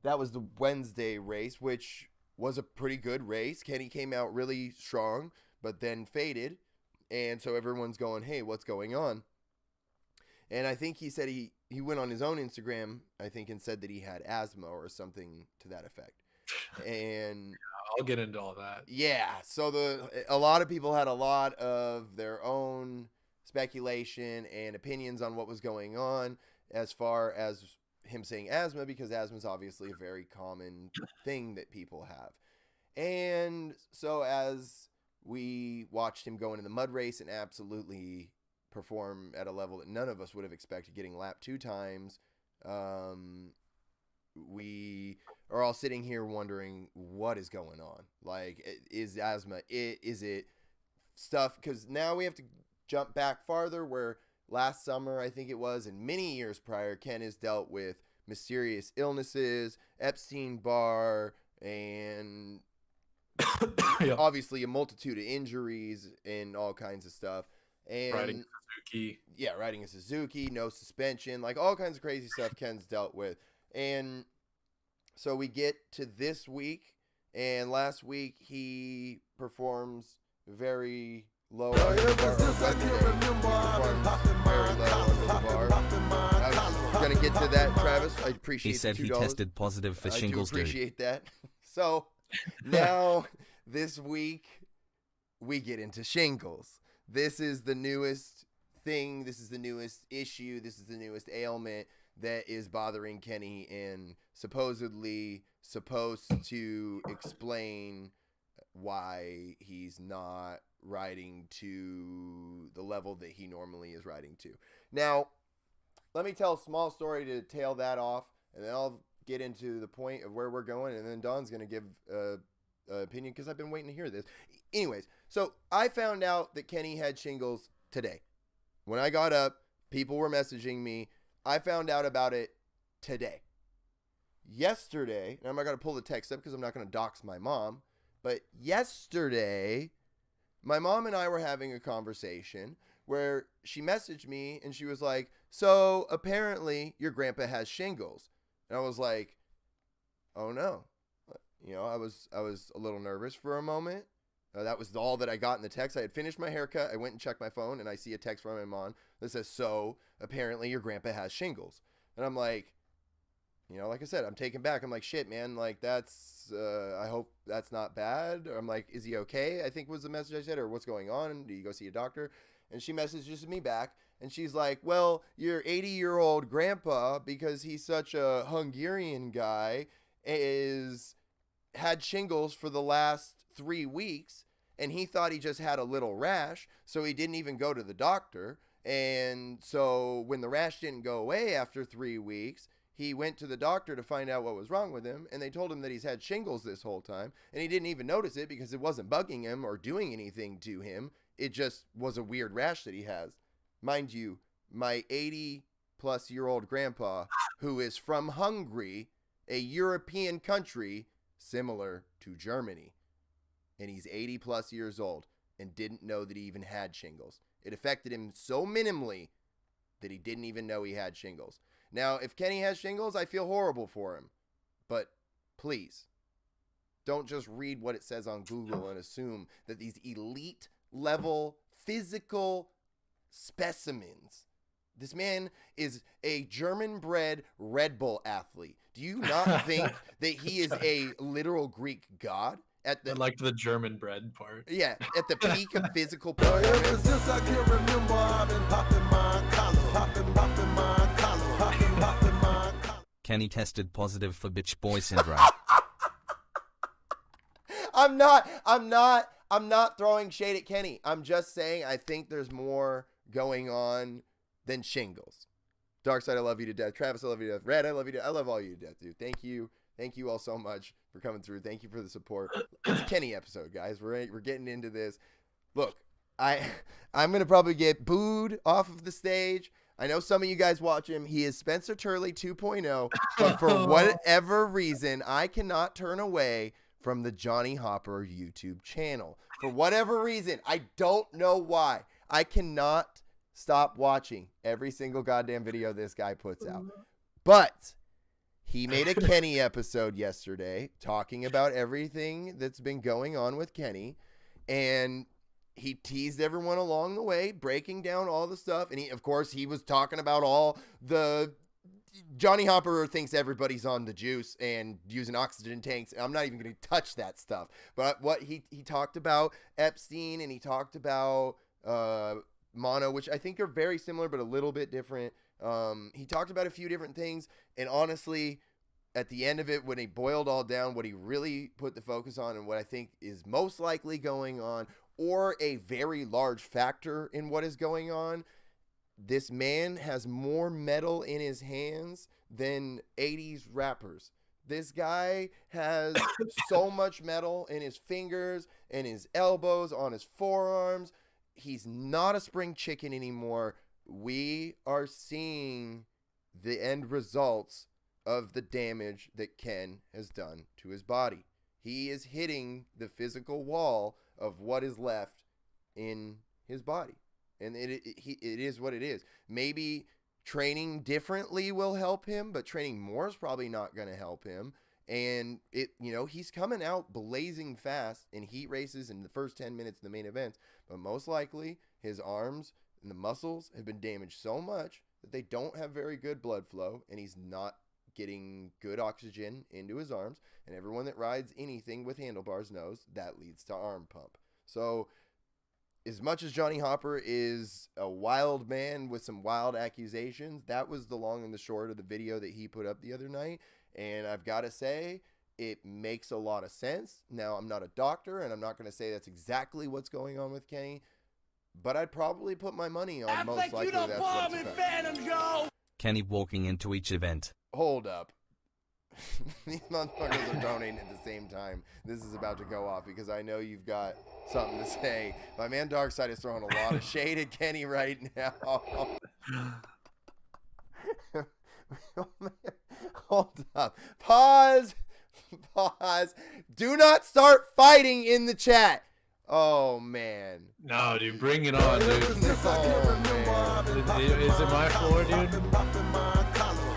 that was the Wednesday race, which was a pretty good race. Kenny came out really strong, but then faded. And so everyone's going, hey, what's going on? And I think he said he went on his own Instagram, I think, and said that he had asthma or something to that effect. And I'll get into all that. yeah, so a lot of people had a lot of their own speculation and opinions on what was going on as far as him saying asthma, because asthma is obviously a very common thing that people have. And so as we watched him go into the mud race and absolutely perform at a level that none of us would have expected, getting lapped 2 times, we are all sitting here wondering what is going on. Like, is asthma, is it stuff? Because now we have to jump back farther, where last summer, I think it was, and many years prior, Ken has dealt with mysterious illnesses, Epstein-Barr, and obviously a multitude of injuries and all kinds of stuff. And Riding Suzuki. Yeah, riding a Suzuki, no suspension, like all kinds of crazy stuff Ken's dealt with. And so we get to this week, and last week he performs very low under the bar. I was going to get to that, Travis. I appreciate He said the he $2. tested positive for shingles, I do appreciate dude. that. So now this week we get into shingles. This is the newest thing. This is the newest issue. This is the newest ailment that is bothering Kenny, and supposedly supposed to explain why he's not riding to the level that he normally is riding to. Now, let me tell a small story to tail that off, and then I'll get into the point of where we're going, and then Don's going to give an opinion, because I've been waiting to hear this. Anyways, so I found out that Kenny had shingles today. When I got up, people were messaging me. I found out about it today. Yesterday, and I'm not going to pull the text up because I'm not going to dox my mom, but yesterday, my mom and I were having a conversation where she messaged me and she was like, so apparently your grandpa has shingles. And I was like, oh no. You know, I was a little nervous for a moment. That was all that I got in the text. I had finished my haircut. I went and checked my phone, and I see a text from my mom that says, so apparently your grandpa has shingles. And I'm like, you know, like I said, I'm taken back. I'm like, shit, man, like that's, I hope that's not bad. Or I'm like, is he okay? I think was the message I said, or what's going on? Do you go see a doctor? And she messages me back, and she's like, well, your 80-year-old grandpa, because he's such a Hungarian guy, had shingles for the last 3 weeks, and he thought he just had a little rash, so he didn't even go to the doctor. And so when the rash didn't go away after 3 weeks, he went to the doctor to find out what was wrong with him, and they told him that he's had shingles this whole time, and he didn't even notice it because it wasn't bugging him or doing anything to him. it just was a weird rash that he has. Mind you, my 80-plus-year-old grandpa, who is from Hungary, a European country similar to Germany, and he's 80-plus years old and didn't know that he even had shingles. It affected him so minimally that he didn't even know he had shingles. Now, if Kenny has shingles, I feel horrible for him. But please, don't just read what it says on Google and assume that these elite level physical specimens. This man is a German-bred Red Bull athlete. Do you not think that he is a literal Greek god? I liked the German bread part. Yeah, at the peak of physical Ever performance. since I can remember, I've been popping my collar, popping my collar, popping my collar. Kenny tested positive for bitch boy syndrome. I'm not throwing shade at Kenny. I'm just saying I think there's more going on than shingles. Darkside, I love you to death. Travis, I love you to death. Red, I love you to death. I love all you to death, dude. Thank you. Thank you all so much for coming through. Thank you for the support. It's a Kenny episode, guys. We're getting into this. Look, I'm going to probably get booed off of the stage. I know some of you guys watch him. He is Spencer Turley 2.0, but for whatever reason, I cannot turn away from the Johnny Hopper YouTube channel. For whatever reason, I don't know why. I cannot stop watching every single goddamn video this guy puts out. But he made a Kenny episode yesterday talking about everything that's been going on with Kenny, and he teased everyone along the way, breaking down all the stuff. And of course, he was talking about all the Johnny Hopper thinks everybody's on the juice and using oxygen tanks. I'm not even going to touch that stuff. But what he talked about Epstein, and he talked about mono, which I think are very similar but a little bit different. He talked about a few different things, and honestly, at the end of it, when he boiled all down, what he really put the focus on and what I think is most likely going on, or a very large factor in what is going on, this man has more metal in his hands than 80s rappers. This guy has so much metal in his fingers and his elbows, on his forearms. He's not a spring chicken anymore. We are seeing the end results of the damage that Ken has done to his body. He is hitting the physical wall of what is left in his body. And it is what it is. Maybe training differently will help him, but training more is probably not going to help him. And he's coming out blazing fast in heat races in the first 10 minutes of the main events, but most likely his arms and the muscles have been damaged so much that they don't have very good blood flow, and he's not getting good oxygen into his arms. And everyone that rides anything with handlebars knows that leads to arm pump. So as much as Johnny Hopper is a wild man with some wild accusations, that was the long and the short of the video that he put up the other night. And I've got to say, it makes a lot of sense. Now, I'm not a doctor, and I'm not going to say that's exactly what's going on with Kenny, but I'd probably put my money on most likely that's what's affecting. Kenny walking into each event. Hold up. These motherfuckers are donating at the same time. This is about to go off because I know you've got something to say. My man Darkside is throwing a lot of shade at Kenny right now. Hold up. Pause. Do not start fighting in the chat. Oh, man. No, dude, bring it on, dude. Oh, man. Is it my floor, dude?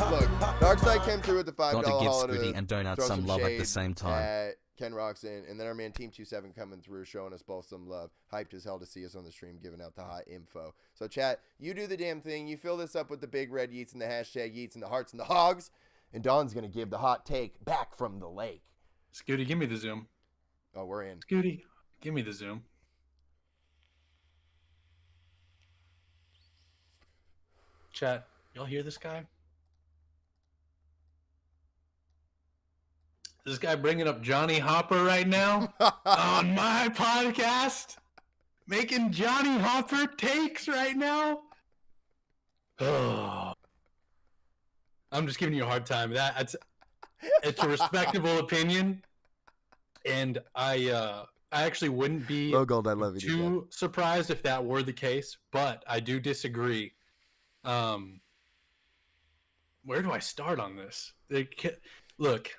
Look, Darkside came through with the $5 Got to give holiday. Skooty and Donut throw some love at the shade same time. At Ken Roxon, and then our man Team 27 coming through, showing us both some love. Hyped as hell to see us on the stream, giving out the hot info. So, chat, you do the damn thing. You fill this up with the big red yeets and the hashtag yeets and the hearts and the hogs, and Don's going to give the hot take back from the lake. Skooty, give me the zoom. Oh, we're in. Skooty, give me the zoom. Chat, y'all hear this guy? This guy bringing up Johnny Hopper right now on my podcast, making Johnny Hopper takes right now. Oh, I'm just giving you a hard time. It's a respectable opinion, and I I actually wouldn't be Low Gold, I love you. too surprised if that were the case, but I do disagree. Where do I start on this? Look,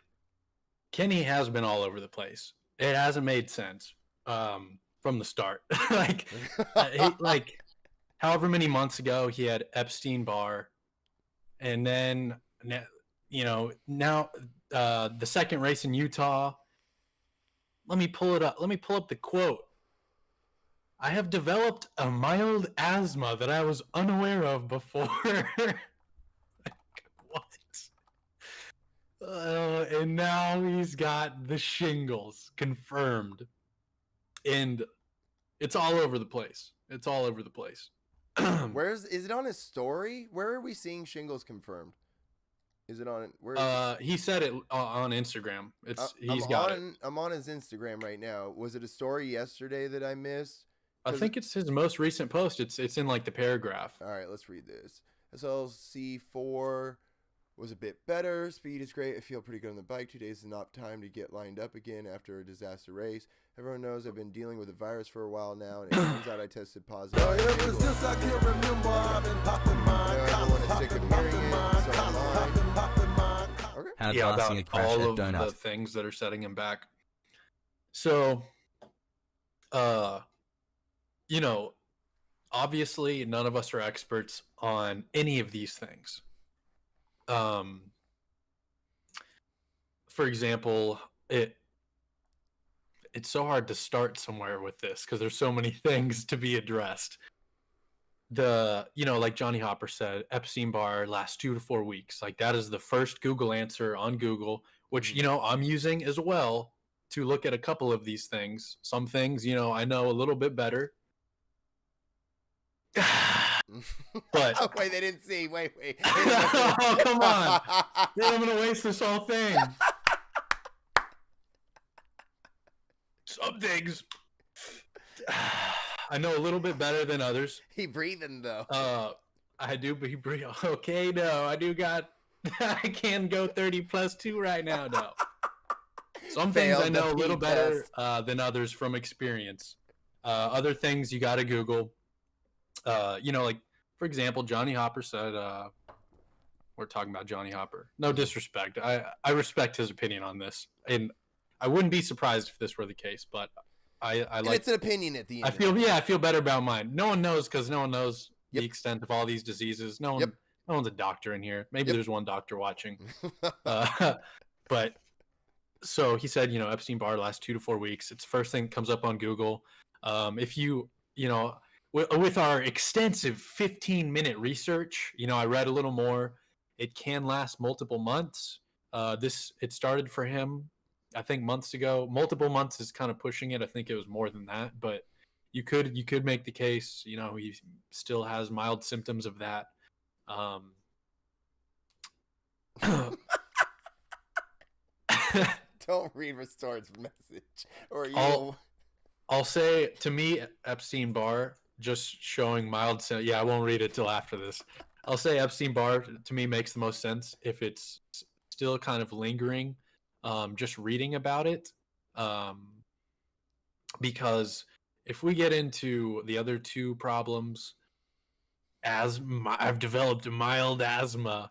Kenny has been all over the place. It hasn't made sense from the start. like however many months ago he had Epstein-Barr, and then now the second race in Utah. Let me pull it up. Let me pull up the quote. I have developed a mild asthma that I was unaware of before. What? And now he's got the shingles confirmed. And it's all over the place. It's all over the place. Is it on his story? Where are we seeing shingles confirmed? Is it on? Where is he said it on Instagram. I'm on his Instagram right now. Was it a story yesterday that I missed? I think it's his most recent post. It's in like the paragraph. All right, let's read this. SLC4 was a bit better. Speed is great. I feel pretty good on the bike. 2 days is not time to get lined up again after a disaster race. Everyone knows I've been dealing with the virus for a while now, and it turns out I tested positive. Ever since I can remember, I've been popping my everyone is sick of hearing it, so am I. Okay. How Yeah, advancing a about crash all at of the Donut. things that are setting him back. So, obviously none of us are experts on any of these things. For example, it's so hard to start somewhere with this because there's so many things to be addressed. Like Johnny Hopper said, Epstein-Barr lasts 2 to 4 weeks. Like that is the first Google answer on Google, which, I'm using as well to look at a couple of these things. Some things, I know a little bit better. But wait, they didn't see. Wait. Oh, come on. Then I'm going to waste this whole thing. Some things I know a little bit better than others. He breathing though. I do be breathe. Okay, no, I do got. I can go 30 plus 2 right now. No, some things I know a little better than others from experience. Other things you got to Google. Like for example, Johnny Hopper said. We're talking about Johnny Hopper. No disrespect. I respect his opinion on this, and I wouldn't be surprised if this were the case, but I like. It's an opinion at the end. I feel better about mine. No one knows because no one knows the extent of all these diseases. No one's a doctor in here. Maybe there's one doctor watching. But so he said, Epstein-Barr lasts 2 to 4 weeks. It's the first thing that comes up on Google. If with our extensive 15-minute research, I read a little more. It can last multiple months. It started for him, I think, months ago. Multiple months is kind of pushing it. I think it was more than that, but you could make the case. He still has mild symptoms of that. Don't read Restored's message, or I'll say, to me, Epstein-Barr just showing mild. I won't read it till after this. I'll say Epstein-Barr to me makes the most sense if it's still kind of lingering. Just reading about it, because if we get into the other two problems, I've developed a mild asthma.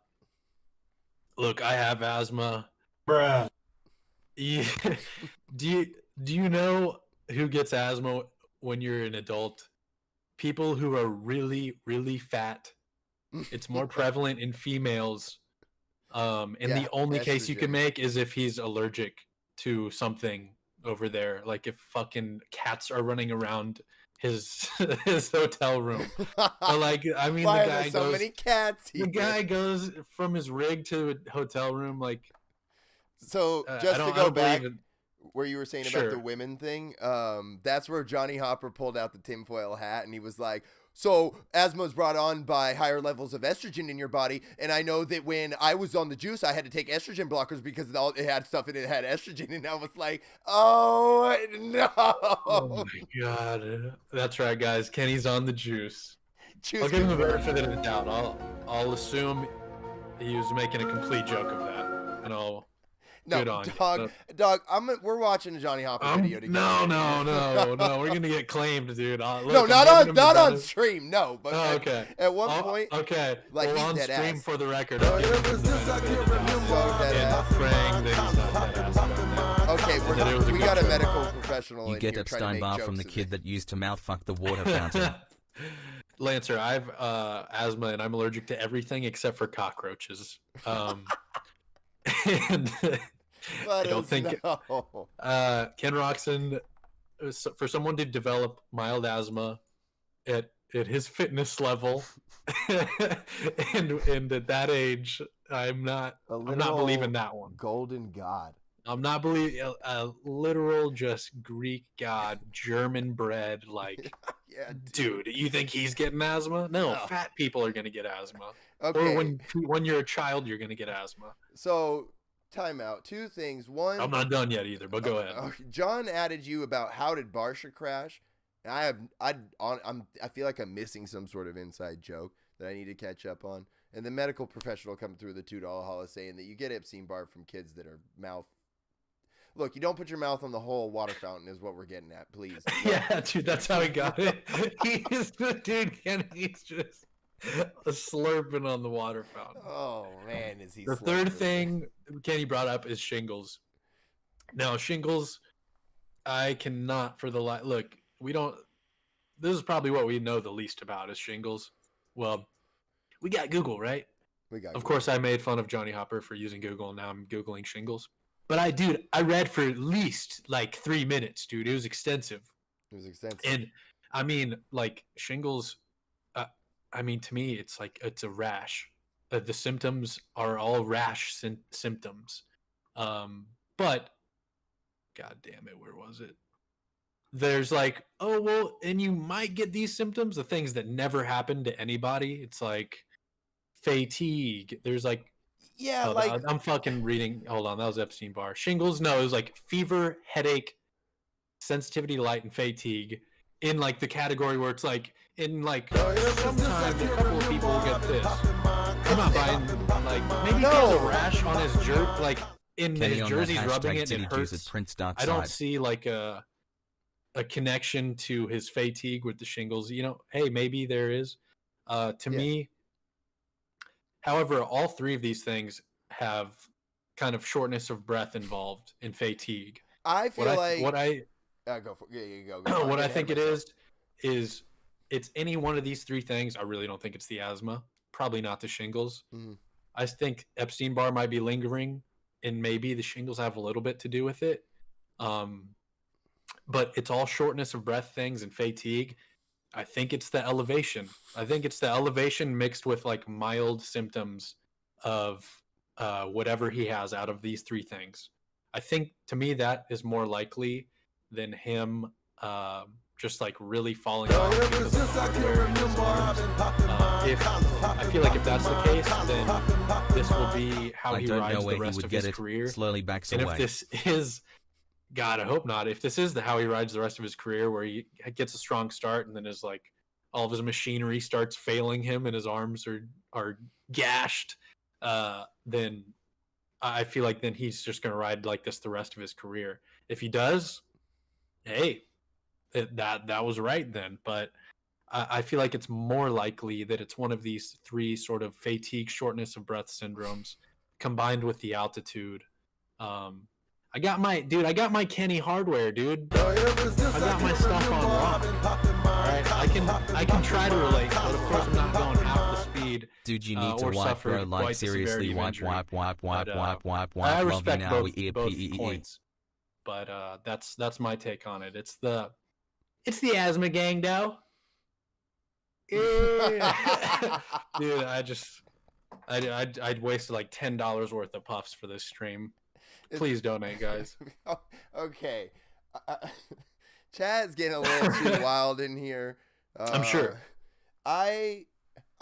Look, I have asthma. Bruh. Yeah. Do you know who gets asthma when you're an adult? People who are really, really fat. It's more prevalent in females. The only case you can make is if he's allergic to something over there, like if fucking cats are running around his hotel room. But the guy goes. Many cats here? The guy goes from his rig to a hotel room, like. So just to go back, where you were saying Sure. about the women thing, that's where Johnny Hopper pulled out the tinfoil hat, and he was like, so asthma is brought on by higher levels of estrogen in your body, and I know that when I was on the juice, I had to take estrogen blockers because it had stuff in it that had estrogen, and I was like, oh, no. Oh, my God. That's right, guys. Kenny's on the juice. I'll give him the benefit of the doubt. I'll assume he was making a complete joke of that, and I'll Good on you. Dog. We're watching a Johnny Hopper video together. No. We're gonna get claimed, dude. No, not on stream. No, but okay. At one point, okay. like he's on dead stream ass. for the record. So dead ass. Praying that he's not dead ass about that. Okay, we got a medical professional. You in get here trying to make Epstein-Barr jokes from the of kid it. that used to mouthfuck the water fountain. Lancer, I've asthma and I'm allergic to everything except for cockroaches. And I don't think Ken Roxon, for someone to develop mild asthma at his fitness level and at that age, I'm not believing that one. Golden god. I'm not believing a literal just Greek god, German bred, like. Yeah, dude, you think he's getting asthma? No, fat people are gonna get asthma. Okay. Or when you're a child, you're gonna get asthma. So, time out. Two things. One, I'm not done yet either, but go ahead. John added you about how did Barsha crash? And I feel like I'm missing some sort of inside joke that I need to catch up on. And the medical professional coming through the $2 holla saying that you get Epstein-Barr from kids that are mouth. Look, you don't put your mouth on the whole water fountain is what we're getting at, please. Yeah, dude, that's how he got it. He's just slurping on the water fountain. Oh, man, is he The third thing Kenny brought up is shingles. Now, shingles, I cannot for the look, we don't, this is probably what we know the least about is shingles. Well, we got Google, right? Of course, I made fun of Johnny Hopper for using Google, and now I'm Googling shingles. But I read for at least like 3 minutes, dude. It was extensive. And I mean, like shingles, to me, it's like, it's a rash. The symptoms are all rash symptoms. But, God damn it, where was it? There's like, oh, well, and you might get these symptoms, the things that never happen to anybody. It's like fatigue. There's like, yeah, I'm fucking reading. Hold on, that was Epstein-Barr. Shingles, no, it was like fever, headache, sensitivity to light, and fatigue. In like the category where it's like, in like sometimes a couple of people will get this. I'm not buying like maybe he has a rash on his jersey, like in his jersey, he's rubbing it and it hurts. I don't see like a connection to his fatigue with the shingles. You know, hey, maybe there is. To me. However, all three of these things have kind of shortness of breath involved in fatigue. I feel go for go. What I think it is it's any one of these three things. I really don't think it's the asthma. Probably not the shingles. Mm-hmm. I think Epstein-Barr might be lingering, and maybe the shingles have a little bit to do with it. But it's all shortness of breath things and fatigue. I think it's the elevation. I think it's the elevation mixed with like mild symptoms of whatever he has out of these three things. I think to me that is more likely than him just like really falling off because of the hardware in his arms. I feel like if that's the case, then this will be how he rides the rest of his career. Slowly backs and away. if this is, God, I hope not. If this is how he rides the rest of his career, where he gets a strong start and then is like all of his machinery starts failing him and his arms are gashed, then I feel like then he's just going to ride like this the rest of his career. If he does, hey, that was right then. But I feel like it's more likely that it's one of these three sort of fatigue, shortness of breath syndromes combined with the altitude. I got my Kenny hardware, dude. I got my stuff on lock. All right, I can try to relate, but of course I'm not going half the speed. Dude, you need to wipe, bro. Like seriously, wipe. I respect both points, but that's my take on it. It's the asthma gang, though. Yeah. Dude, I'd wasted like $10 worth of puffs for this stream. Please donate, guys. Okay. Chad's getting a little too wild in here. I'm sure.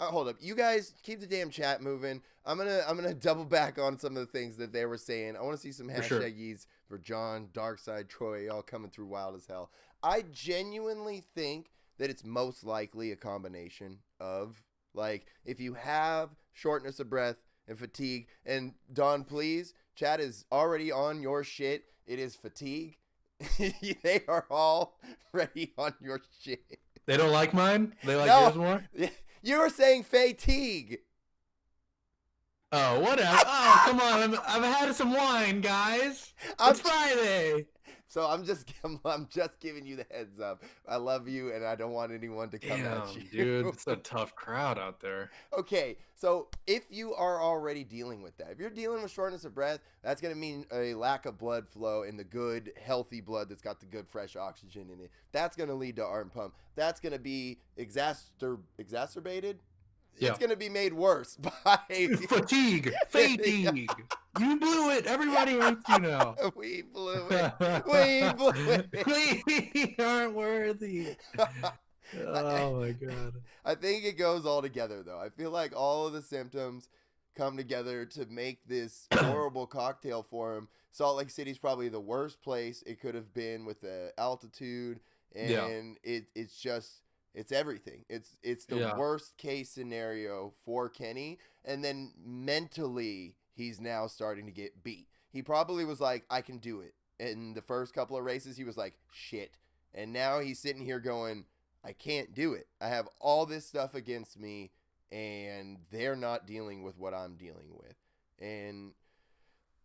Hold up. You guys keep the damn chat moving. I'm gonna double back on some of the things that they were saying. I want to see some hashtags for John, Darkside, Troy, y'all coming through wild as hell. I genuinely think that it's most likely a combination of, like, if you have shortness of breath and fatigue, and Don, please Chat is already on your shit. It is fatigue. They are all ready on your shit. They don't like mine? They like No. yours more? You were saying fatigue. Oh, whatever. Oh, come on. I've had some wine, guys. It's Friday. So I'm just giving you the heads up. I love you, and I don't want anyone to come at you. Dude, it's a tough crowd out there. Okay, so if you are already dealing with that, if you're dealing with shortness of breath, that's going to mean a lack of blood flow in the good, healthy blood that's got the good, fresh oxygen in it. That's going to lead to arm pump. That's going to be exacerbated. Yeah. It's going to be made worse by fatigue. Fatigue. You blew it. Everybody hates you now. We blew it. We blew it. We aren't worthy. Oh my god. I think it goes all together though. I feel like all of the symptoms come together to make this horrible cocktail for him. Salt Lake City's probably the worst place it could have been with the altitude, and it's everything. It's the worst case scenario for Kenny, and then mentally he's now starting to get beat. He probably was like, I can do it. In the first couple of races, he was like, shit. And now he's sitting here going, I can't do it. I have all this stuff against me, and they're not dealing with what I'm dealing with. And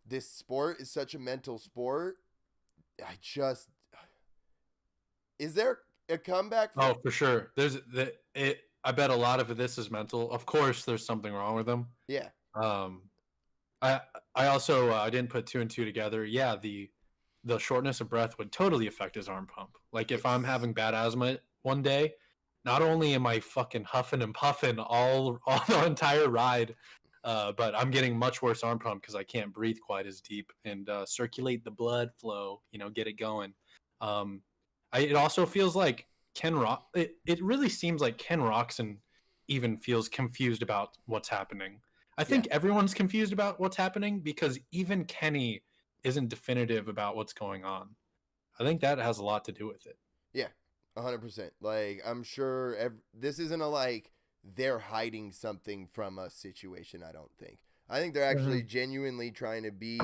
this sport is such a mental sport. Is there a comeback? Oh, for sure. I bet a lot of this is mental. Of course, there's something wrong with them. Yeah. I also I didn't put two and two together. Yeah, the shortness of breath would totally affect his arm pump. Like if I'm having bad asthma one day, not only am I fucking huffing and puffing all the entire ride, but I'm getting much worse arm pump because I can't breathe quite as deep and circulate the blood flow. Get it going. It also feels like Ken Rock. It really seems like Ken Roxon even feels confused about what's happening. I think everyone's confused about what's happening because even Kenny isn't definitive about what's going on. I think that has a lot to do with it. Yeah, 100%. Like, I'm sure this isn't a, like, they're hiding something from us situation, I don't think. I think they're actually genuinely trying to be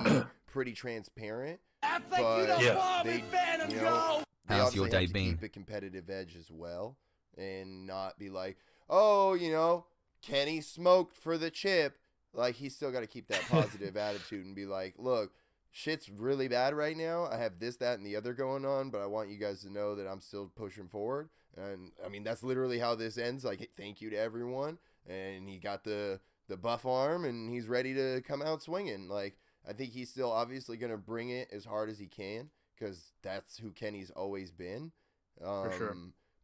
pretty transparent. But they How's your day have to been? keep a competitive edge as well and not be like, oh, Kenny smoked for the chip. Like, he's still got to keep that positive attitude and be like, look, shit's really bad right now. I have this, that, and the other going on, but I want you guys to know that I'm still pushing forward. And, I mean, that's literally how this ends. Like, thank you to everyone. And he got the buff arm, and he's ready to come out swinging. Like, I think he's still obviously going to bring it as hard as he can because that's who Kenny's always been. For sure.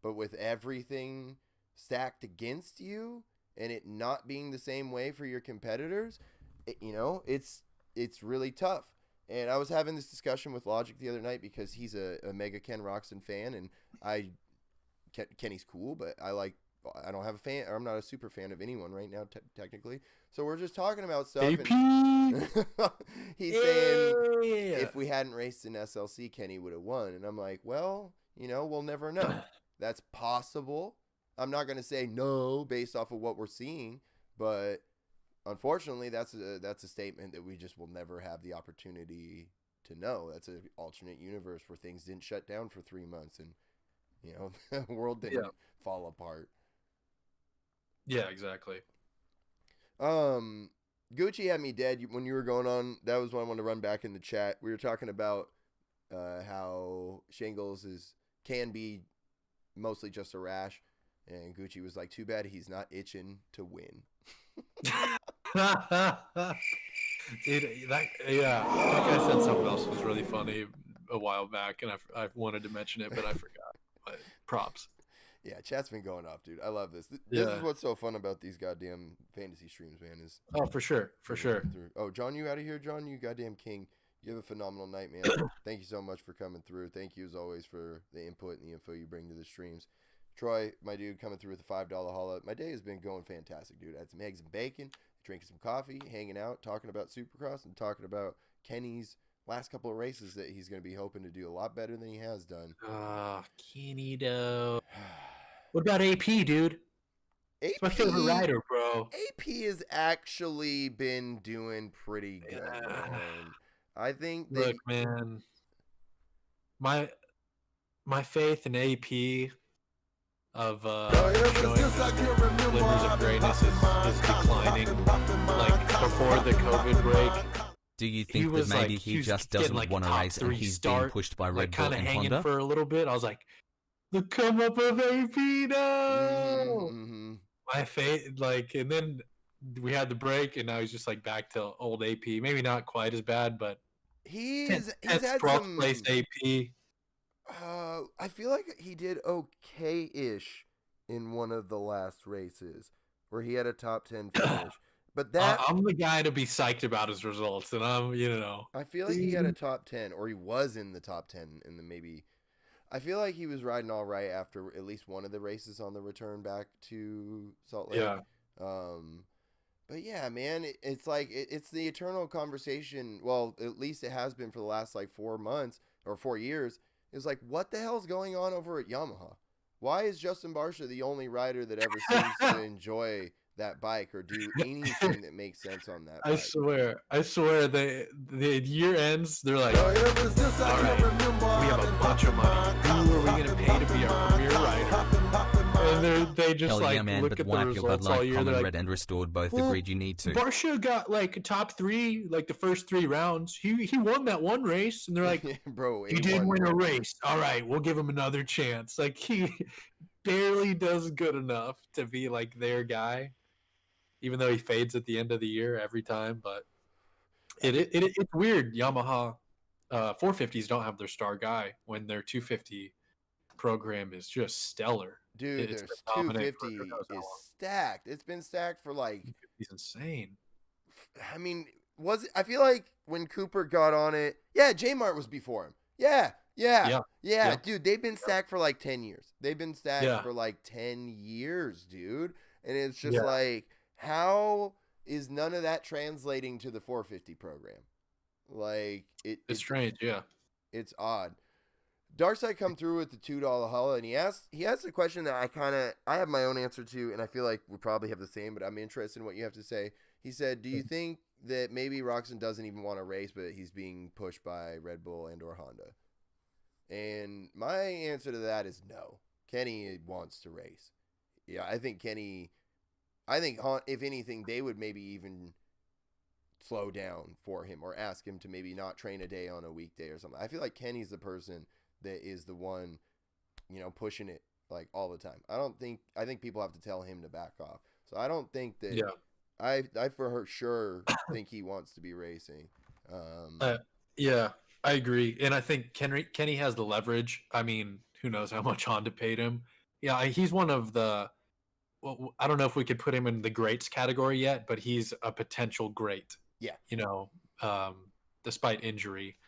But with everything stacked against you and it not being the same way for your competitors, it's really tough. And I was having this discussion with Logic the other night because he's a mega Ken Roxon fan, and Kenny's cool, but I don't have a fan, or I'm not a super fan of anyone right now, technically. So we're just talking about stuff. AP! And he's saying if we hadn't raced in SLC, Kenny would have won. And I'm like, well, we'll never know. That's possible. I'm not going to say no based off of what we're seeing, but unfortunately, that's a statement that we just will never have the opportunity to know. That's an alternate universe where things didn't shut down for 3 months and, the world didn't fall apart. Yeah, exactly. Gucci had me dead when you were going on. That was what I wanted to run back in the chat. We were talking about how shingles can be mostly just a rash, and Gucci was like, too bad he's not itching to win. Dude, that guy said something else that was really funny a while back, and I wanted to mention it, but I forgot. But props. Yeah, chat's been going off, dude. I love this. This is what's so fun about these goddamn fantasy streams, man. For sure. Oh, John, you out of here, John? You goddamn king. You have a phenomenal night, man. Thank you so much for coming through. Thank you, as always, for the input and the info you bring to the streams. Troy, my dude, coming through with a $5 haul. My day has been going fantastic, dude. I had some eggs and bacon, drinking some coffee, hanging out, talking about Supercross, and talking about Kenny's last couple of races that he's going to be hoping to do a lot better than he has done. Kenny, though. What about AP, dude? AP? It's my favorite rider, bro. bro. AP has actually been doing pretty good, man. I think that Look, man, my faith in AP of showing glimmers of greatness is declining. Like before the COVID break, Do you he think that was maybe like he was just getting, doesn't like, want to top race and 3 he's being start, pushed by like Red Bull kind of and hanging Honda? for a little bit. I was like, the come up of AP, no. My faith, like, and then we had the break, and now he's just like back to old AP. Maybe not quite as bad, but he's 10th, had 12th some place AP. I feel like he did okay-ish in one of the last races where he had a top 10 finish. But that I'm the guy to be psyched about his results, and I'm, I feel like he had a top 10, or he was in the top 10 in the maybe. I feel like he was riding all right after at least one of the races on the return back to Salt Lake. Yeah. But yeah, man, it's like it's the eternal conversation. Well, at least it has been for the last like 4 months or 4 years. It's like, what the hell's going on over at Yamaha? Why is Justin Barcia the only rider that ever seems to enjoy that bike or do anything that makes sense on that bike? I swear, the year ends, they're like, all right, we have a bunch of money. Who are we going to pay to be our premier rider? And they just Hell like yeah, man, look but at the wipe your Bud results all Light, year. Common They're Red like, and Restored both well, agreed you need to. Barcia got like top 3, like the first 3 rounds. He won that one race, and they're like, Bro, he did win a race. All right, we'll give him another chance. Like, he barely does good enough to be like their guy, even though he fades at the end of the year every time. But it's weird. Yamaha 450s don't have their star guy when their 250 program is just stellar. Dude, It's their been dominant 250 for who knows how is long. stacked. It's been stacked for like, He's insane. I mean, was it? I feel like when Cooper got on it, yeah, J-Mart was before him. Yeah, dude, they've been stacked for like 10 years. They've been stacked for like 10 years, dude. And it's just like, how is none of that translating to the 450 program? Like, it's strange, yeah. It's odd. Darkside come through with the $2 hull, and he asked a question that I have my own answer to, and I feel like we probably have the same, but I'm interested in what you have to say. He said, do you think that maybe Roczen doesn't even want to race, but he's being pushed by Red Bull and or Honda? And my answer to that is no. Kenny wants to race. Yeah, I think if anything, they would maybe even slow down for him or ask him to maybe not train a day on a weekday or something. I feel like Kenny's the person that is the one, pushing it like all the time. I think people have to tell him to back off. So I don't think that. Yeah. I for sure think he wants to be racing. Yeah, I agree, and I think Kenny has the leverage. I mean, who knows how much Honda paid him? Yeah, he's one of the. Well, I don't know if we could put him in the greats category yet, but he's a potential great. Yeah. Despite injury.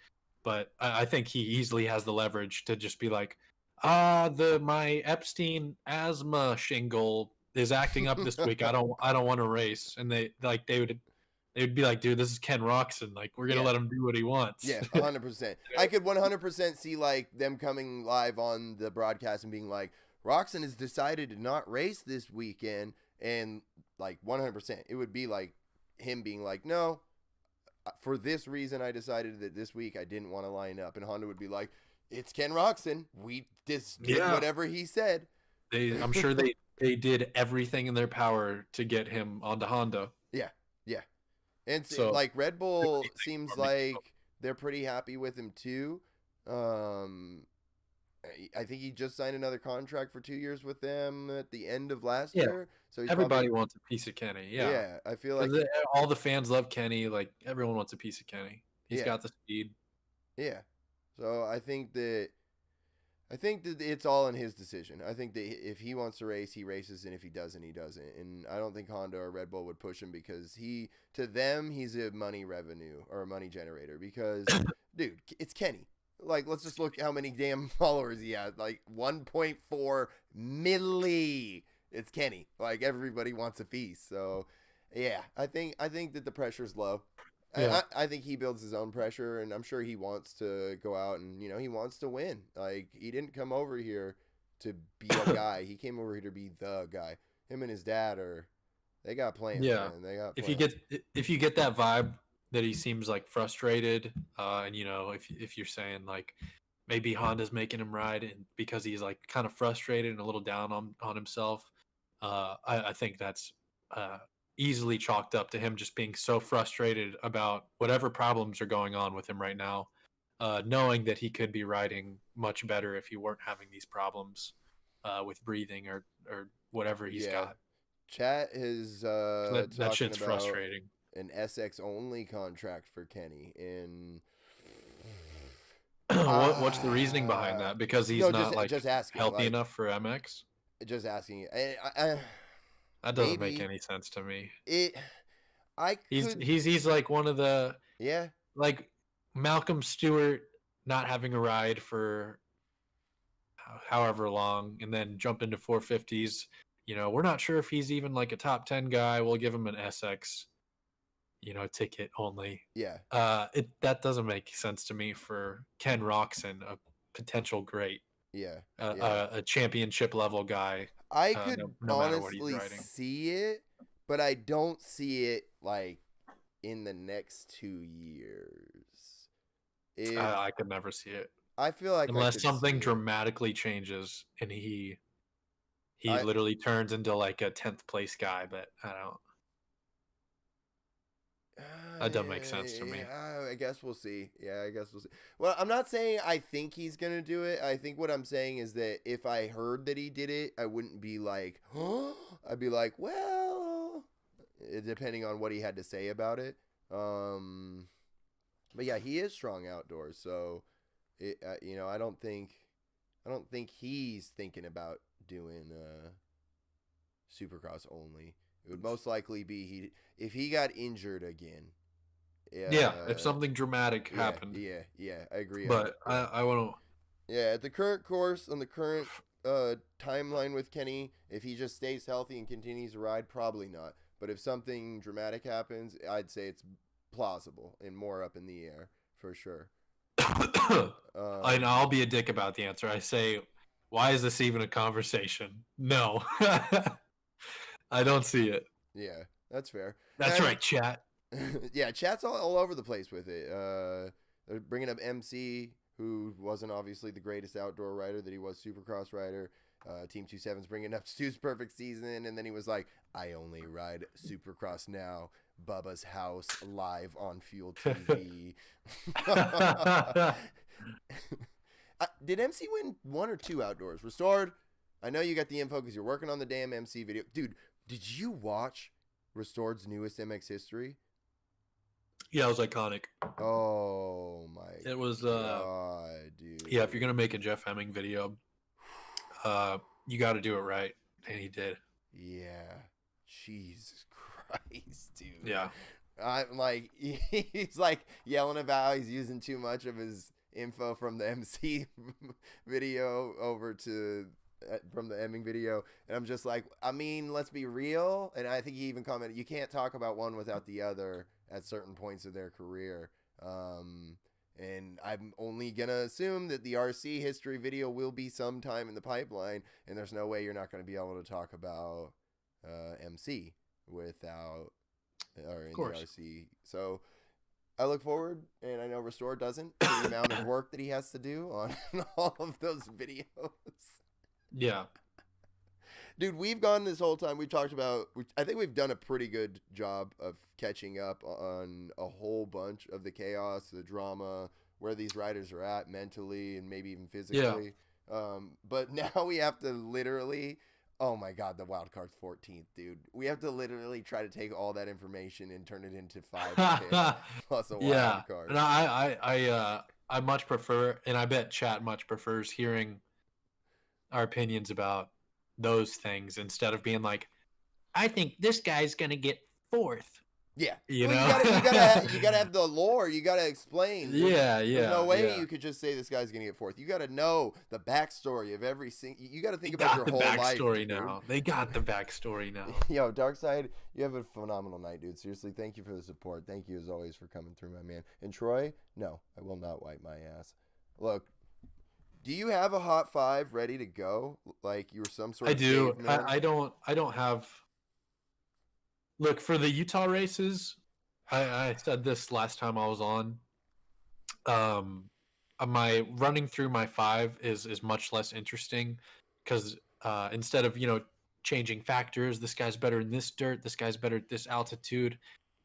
But I think he easily has the leverage to just be like, my Epstein asthma shingle is acting up this week. I don't want to race. And they would be like, dude, this is Ken Roczen. Like, we're gonna let him do what he wants. Yeah, 100%. I could 100% see like them coming live on the broadcast and being like, Roczen has decided to not race this weekend, and like 100%, it would be like him being like, no. For this reason, I decided that this week I didn't want to line up. And Honda would be like, it's Ken Roczen. We just did whatever he said. I'm sure they did everything in their power to get him onto Honda. Yeah. And so, like Red Bull seems like they're pretty happy with him too. I think he just signed another contract for 2 years with them at the end of last year. So everybody wants a piece of Kenny. Yeah, I feel like all the fans love Kenny. Like, everyone wants a piece of Kenny. He's got the speed. Yeah. So I think that it's all in his decision. I think that if he wants to race, he races, and if he doesn't, he doesn't. And I don't think Honda or Red Bull would push him because to them he's a money revenue or a money generator because dude, it's Kenny. Like, let's just look how many damn followers he has. Like 1.4 milli. It's Kenny. Like, everybody wants a piece. So, yeah, I think that the pressure's low. Yeah. I think he builds his own pressure, and I'm sure he wants to go out and, he wants to win. Like, he didn't come over here to be a guy. He came over here to be the guy. Him and his dad are They got plans. Yeah. Man. They got. If Plans. you get that vibe that he seems like frustrated, and if you're saying like maybe Honda's making him ride and because he's like kind of frustrated and a little down on himself, I think that's easily chalked up to him just being so frustrated about whatever problems are going on with him right now, knowing that he could be riding much better if he weren't having these problems with breathing or whatever he's got. Chat is That shit's about frustrating. an SX only contract for Kenny in. What's the reasoning behind that? Because he's not just asking, healthy enough for MX. Just asking. That doesn't make any sense to me. He's like one of the yeah, like Malcolm Stewart not having a ride for however long and then jump into 450s. We're not sure if he's even like a top 10 guy. We'll give him an SX, ticket only. Yeah. That doesn't make sense to me for Ken Roxon, a potential great. Yeah. A championship level guy. I could no honestly see it, but I don't see it like in the next 2 years. I could never see it. I feel like unless something dramatically changes and he literally turns into like a 10th place guy, but I don't. That doesn't make sense to me. I guess we'll see. Yeah, I guess we'll see. Well, I'm not saying I think he's going to do it. I think what I'm saying is that if I heard that he did it, I wouldn't be like, huh? I'd be like, well, depending on what he had to say about it. But yeah, he is strong outdoors. So, I don't think he's thinking about doing Supercross only. It would most likely be if he got injured again. If something dramatic happened. Yeah, I agree. But I want to. Yeah, at the current course, on the current timeline with Kenny, if he just stays healthy and continues to ride, probably not. But if something dramatic happens, I'd say it's plausible and more up in the air for sure. And I'll be a dick about the answer. I say, why is this even a conversation? No. I don't see it. Yeah, that's fair. That's right, chat. Yeah, chat's all over the place with it. They're bringing up MC, who wasn't obviously the greatest outdoor rider that he was Supercross rider. Team 27's bringing up Stu's perfect season, and then he was like, I only ride Supercross now. Bubba's house live on Fuel TV. Did MC win 1 or 2 outdoors? Restored? I know you got the info because you're working on the damn MC video. Dude, did you watch Restored's newest MX history? Yeah, it was iconic. Oh my It was God, dude. Yeah, if you're gonna make a Jeff Hemming video, you gotta do it right. And he did. Yeah. Jesus Christ, dude. Yeah. I'm like, he's like yelling about how he's using too much of his info from the MC video over to from the Hemming video, and I'm just like, I mean, let's be real. And I think he even commented, you can't talk about one without the other at certain points of their career. And I'm only gonna assume that the RC history video will be sometime in the pipeline, and there's no way you're not going to be able to talk about MC without or in the RC. So I look forward, and I know Restore doesn't, to the amount of work that he has to do on all of those videos. Yeah. Dude, we've gone this whole time. We've talked about, I think we've done a pretty good job of catching up on a whole bunch of the chaos, the drama, where these riders are at mentally and maybe even physically. Yeah. But now we have to literally, oh my God, the wild card's 14th, dude. We have to literally try to take all that information and turn it into 5 plus a wild card. And I much prefer, and I bet chat much prefers hearing our opinions about those things instead of being like, I think this guy's gonna get 4th. Yeah, you know, you gotta have the lore. You gotta explain. There's no way you could just say this guy's gonna get 4th. You gotta know the backstory of every single. You gotta think about your whole life. Now they got the backstory now. Yo, Darkside, you have a phenomenal night, dude. Seriously, thank you for the support. Thank you as always for coming through, my man. And Troy, no, I will not wipe my ass. Look. Do you have a hot 5 ready to go? Like you were some sort of I do. I don't have Look, for the Utah races, I said this last time I was on. My running through my 5 is much less interesting because instead of changing factors, this guy's better in this dirt, this guy's better at this altitude.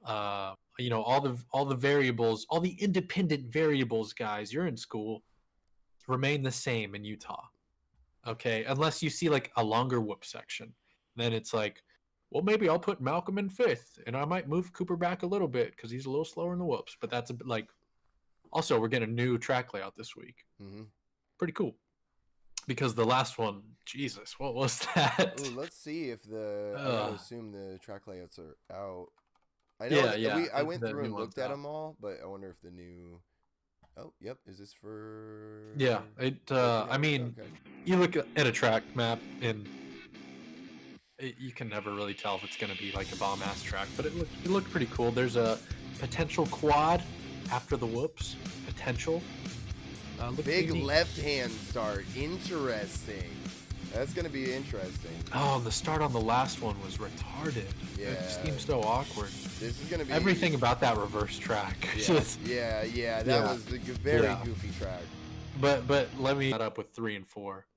All the variables, all the independent variables, guys, you're in school, remain the same in Utah. Okay, unless you see like a longer whoop section, then it's like, well, maybe I'll put Malcolm in 5th, and I might move Cooper back a little bit because he's a little slower in the whoops. But that's a bit like, also we're getting a new track layout this week. Mm-hmm. Pretty cool. Because the last one, Jesus, what was that? Ooh, let's see if I would assume the track layouts are out. I know. I went through and looked at them all, but I wonder if the new. Oh, yep. Is this for? Yeah. I mean, okay. You look at a track map and you can never really tell if it's going to be like a bomb ass track, but it looked pretty cool. There's a potential quad after the whoops. Potential. Big left hand start. Interesting. That's going to be interesting. Oh, and the start on the last one was retarded. Yeah. It seems so awkward. This is going to be everything about that reverse track. Yeah. That was a very goofy track. But let me set up with 3 and 4.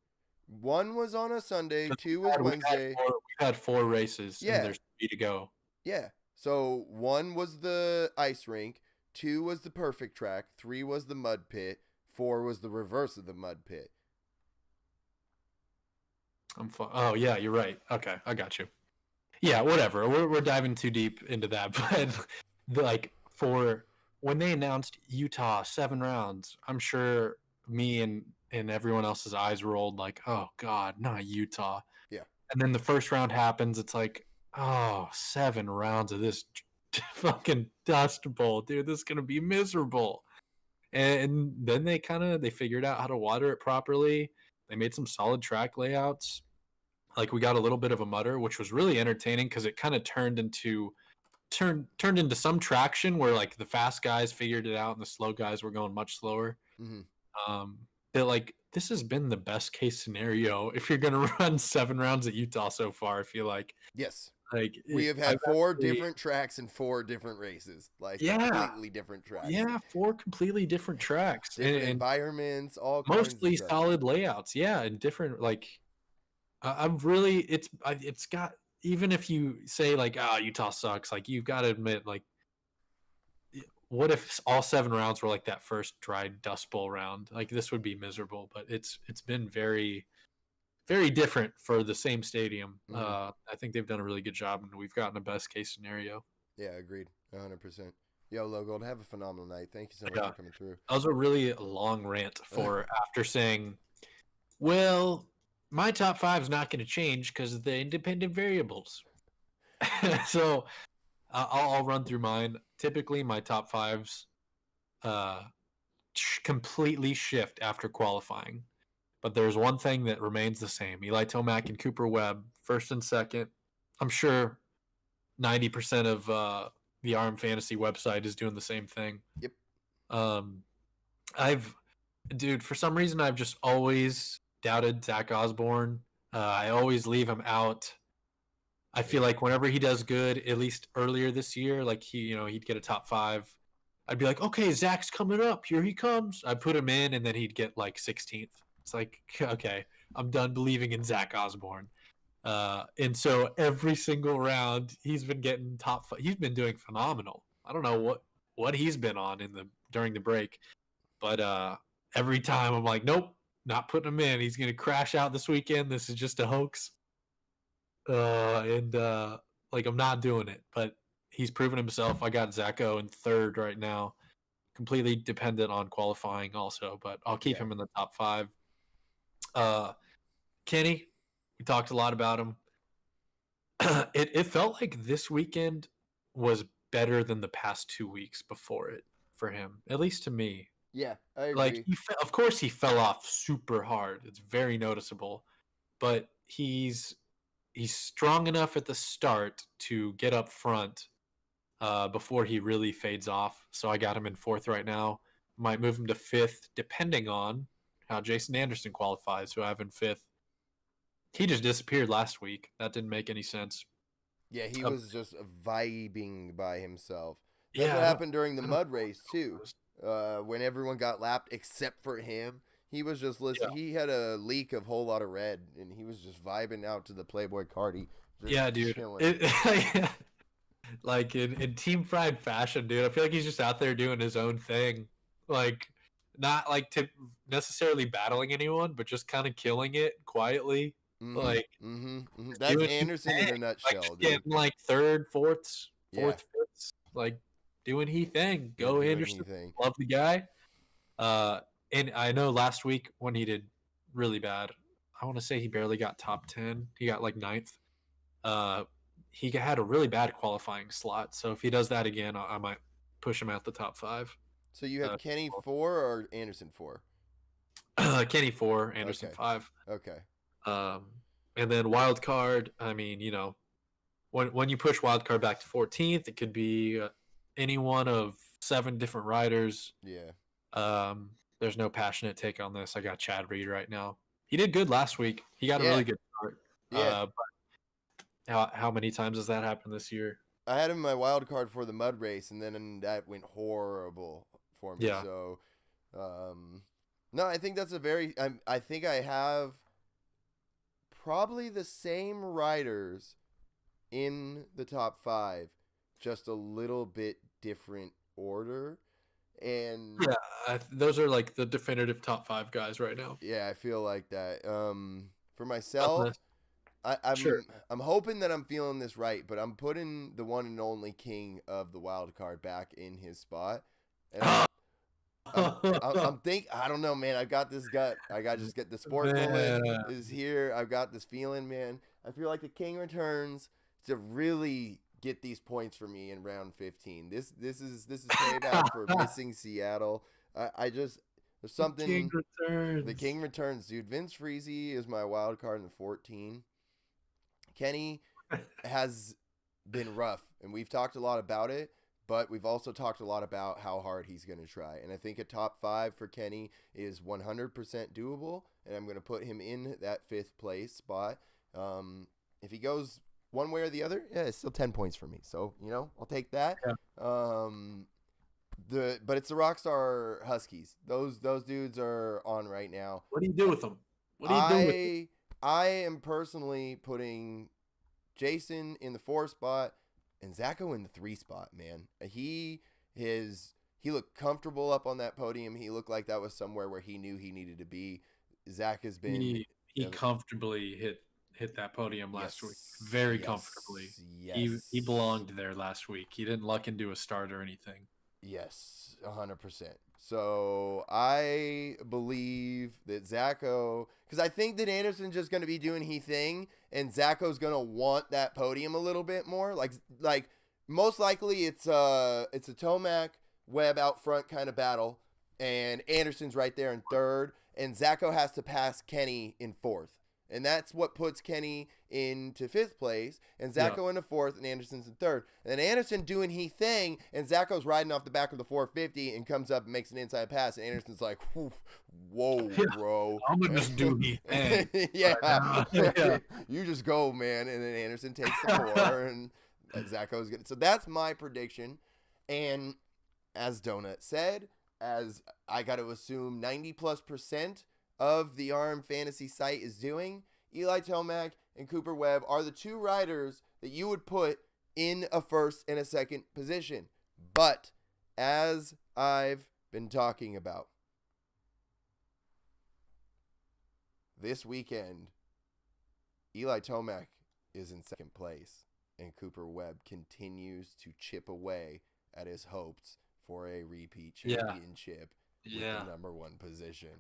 1 was on a Sunday. 2 was Wednesday. We had 4 races. Yeah. And there's 3 to go. Yeah. So 1 was the ice rink. 2 was the perfect track. 3 was the mud pit. 4 was the reverse of the mud pit. Oh yeah, you're right. Okay, I got you. Yeah, whatever. We're diving too deep into that, but for when they announced Utah 7 rounds, I'm sure me and everyone else's eyes rolled like, oh God, not Utah. Yeah. And then the first round happens. It's like, oh, 7 rounds of this fucking dust bowl, dude. This is gonna be miserable. And then they figured out how to water it properly. They made some solid track layouts. Like we got a little bit of a mutter, which was really entertaining because it kind of turned into some traction where like the fast guys figured it out and the slow guys were going much slower. Mm-hmm. But this has been the best case scenario if you're gonna run 7 rounds at Utah so far. I feel like yes. We have had 4 different tracks and 4 different races. Completely different tracks. Yeah, 4 completely different tracks. Different environments, all kinds mostly of stuff. solid layouts. Yeah, and different I'm really it's got, even if you say Utah sucks, you've got to admit what if all 7 rounds were like that first dry dust bowl round? This would be miserable, but it's been very, very different for the same stadium. Mm-hmm. I think they've done a really good job, and we've gotten a best case scenario. Yeah, agreed. 100%. Yo, Logo, have a phenomenal night. Thank you so much for coming through. That was a really long rant for after saying, well, my top 5 is not going to change because of the independent variables. So I'll run through mine. Typically, my top 5s completely shift after qualifying. But there's one thing that remains the same. Eli Tomac and Cooper Webb, 1st and 2nd. I'm sure 90% of the RM Fantasy website is doing the same thing. Yep. For some reason, I've just always doubted Zach Osborne. I always leave him out. I feel like whenever he does good, at least earlier this year, he'd get a top 5. I'd be like, okay, Zach's coming up. Here he comes. I'd put him in, and then he'd get 16th. It's like, okay, I'm done believing in Zach Osborne. And so every single round, he's been getting top 5. He's been doing phenomenal. I don't know what he's been on during the break, but every time I'm like, nope, not putting him in. He's gonna crash out this weekend. This is just a hoax. I'm not doing it, but he's proven himself. I got Zacho in 3rd right now, completely dependent on qualifying also, but I'll keep him in the top 5. Kenny, we talked a lot about him. It felt like this weekend was better than the past 2 weeks before it for him, at least to me. Yeah, I agree. Of course, he fell off super hard. It's very noticeable, but he's strong enough at the start to get up front before he really fades off. So I got him in 4th right now. Might move him to 5th, depending on how Jason Anderson qualifies, who I have in 5th. He just disappeared last week. That didn't make any sense. Yeah, he was just vibing by himself. That's Yeah, what I happened during the don't mud race too. know. When everyone got lapped except for him, he was just listening. Yeah. He had a leak of Whole Lot of Red, and he was just vibing out to the Playboy Cardi. Just Yeah, dude. chilling. Like in Team Fried fashion, dude. I feel like he's just out there doing his own thing. Like, not like necessarily battling anyone, but just kind of killing it quietly. Like, That's doing his Anderson in a thing. nutshell, Like, just dude. getting like third, fourths, Yeah. fifths. Like, doing he thing. Yeah, Go doing Anderson. he thing. Love the guy. And I know last week when he did really bad, I want to say he barely got top 10. He got like 9th. He had a really bad qualifying slot. So if he does that again, I might push him out the top 5. So you have Kenny 4 or Anderson 4? Kenny 4, Anderson Okay. 5. Okay. And then wild card. I mean, you know, when you push wild card back to 14th, it could be any one of 7 different riders. Yeah. There's no passionate take on this. I got Chad Reed right now. He did good last week. He got a really good start. Yeah. But how many times has that happened this year? I had him in my wild card for the mud race, and then that went horrible for me. Yeah. So, no, I think that's a very. I think I have probably the same riders in the top 5, just a little bit different order. And yeah, those are like the definitive top 5 guys right now. Yeah, I feel like that. For myself, I'm hoping that I'm feeling this right, but I'm putting the one and only king of the wild card back in his spot. And I'm think I don't know, man. I got this gut. I got to just get the sport bullet is here. I've got this feeling, man. I feel like the king returns to really get these points for me in round 15. This is payback for missing Seattle. I just there's something. The king returns, dude. Vince Freezy is my wild card in 14. Kenny has been rough, and we've talked a lot about it, but we've also talked a lot about how hard he's going to try. And I think a top 5 for Kenny is 100% doable, and I'm going to put him in that 5th place spot. If he goes one way or the other, yeah, it's still 10 points for me. So, you know, I'll take that. Yeah. But it's the Rockstar Huskies. Those dudes are on right now. What do you do with them? What do you do with them? I am personally putting Jason in the 4 spot and Zacho in the 3 spot, man. He looked comfortable up on that podium. He looked like that was somewhere where he knew he needed to be. Zach has been he comfortably hit that podium last week. Very comfortably. Yes. He belonged there last week. He didn't luck into a start or anything. Yes, 100%. So I believe that Zacho, because I think that Anderson's just going to be doing he thing, and Zacho's going to want that podium a little bit more. Like most likely it's a Tomac Webb out front kind of battle, and Anderson's right there in 3rd, and Zacho has to pass Kenny in 4th. And that's what puts Kenny into 5th place, and Zacho into 4th, and Anderson's in 3rd. And then Anderson doing he thing, and Zacho's riding off the back of the 450 and comes up and makes an inside pass, and Anderson's like, whoa, bro. I'm going to just do he thing. Yeah. You just go, man. And then Anderson takes the 4, and Zacho's good. So that's my prediction. And as Donut said, as I got to assume 90+% of the RM Fantasy site is doing, Eli Tomac and Cooper Webb are the 2 riders that you would put in a 1st and a 2nd position. But as I've been talking about, this weekend, Eli Tomac is in 2nd place, and Cooper Webb continues to chip away at his hopes for a repeat championship with the number 1 position.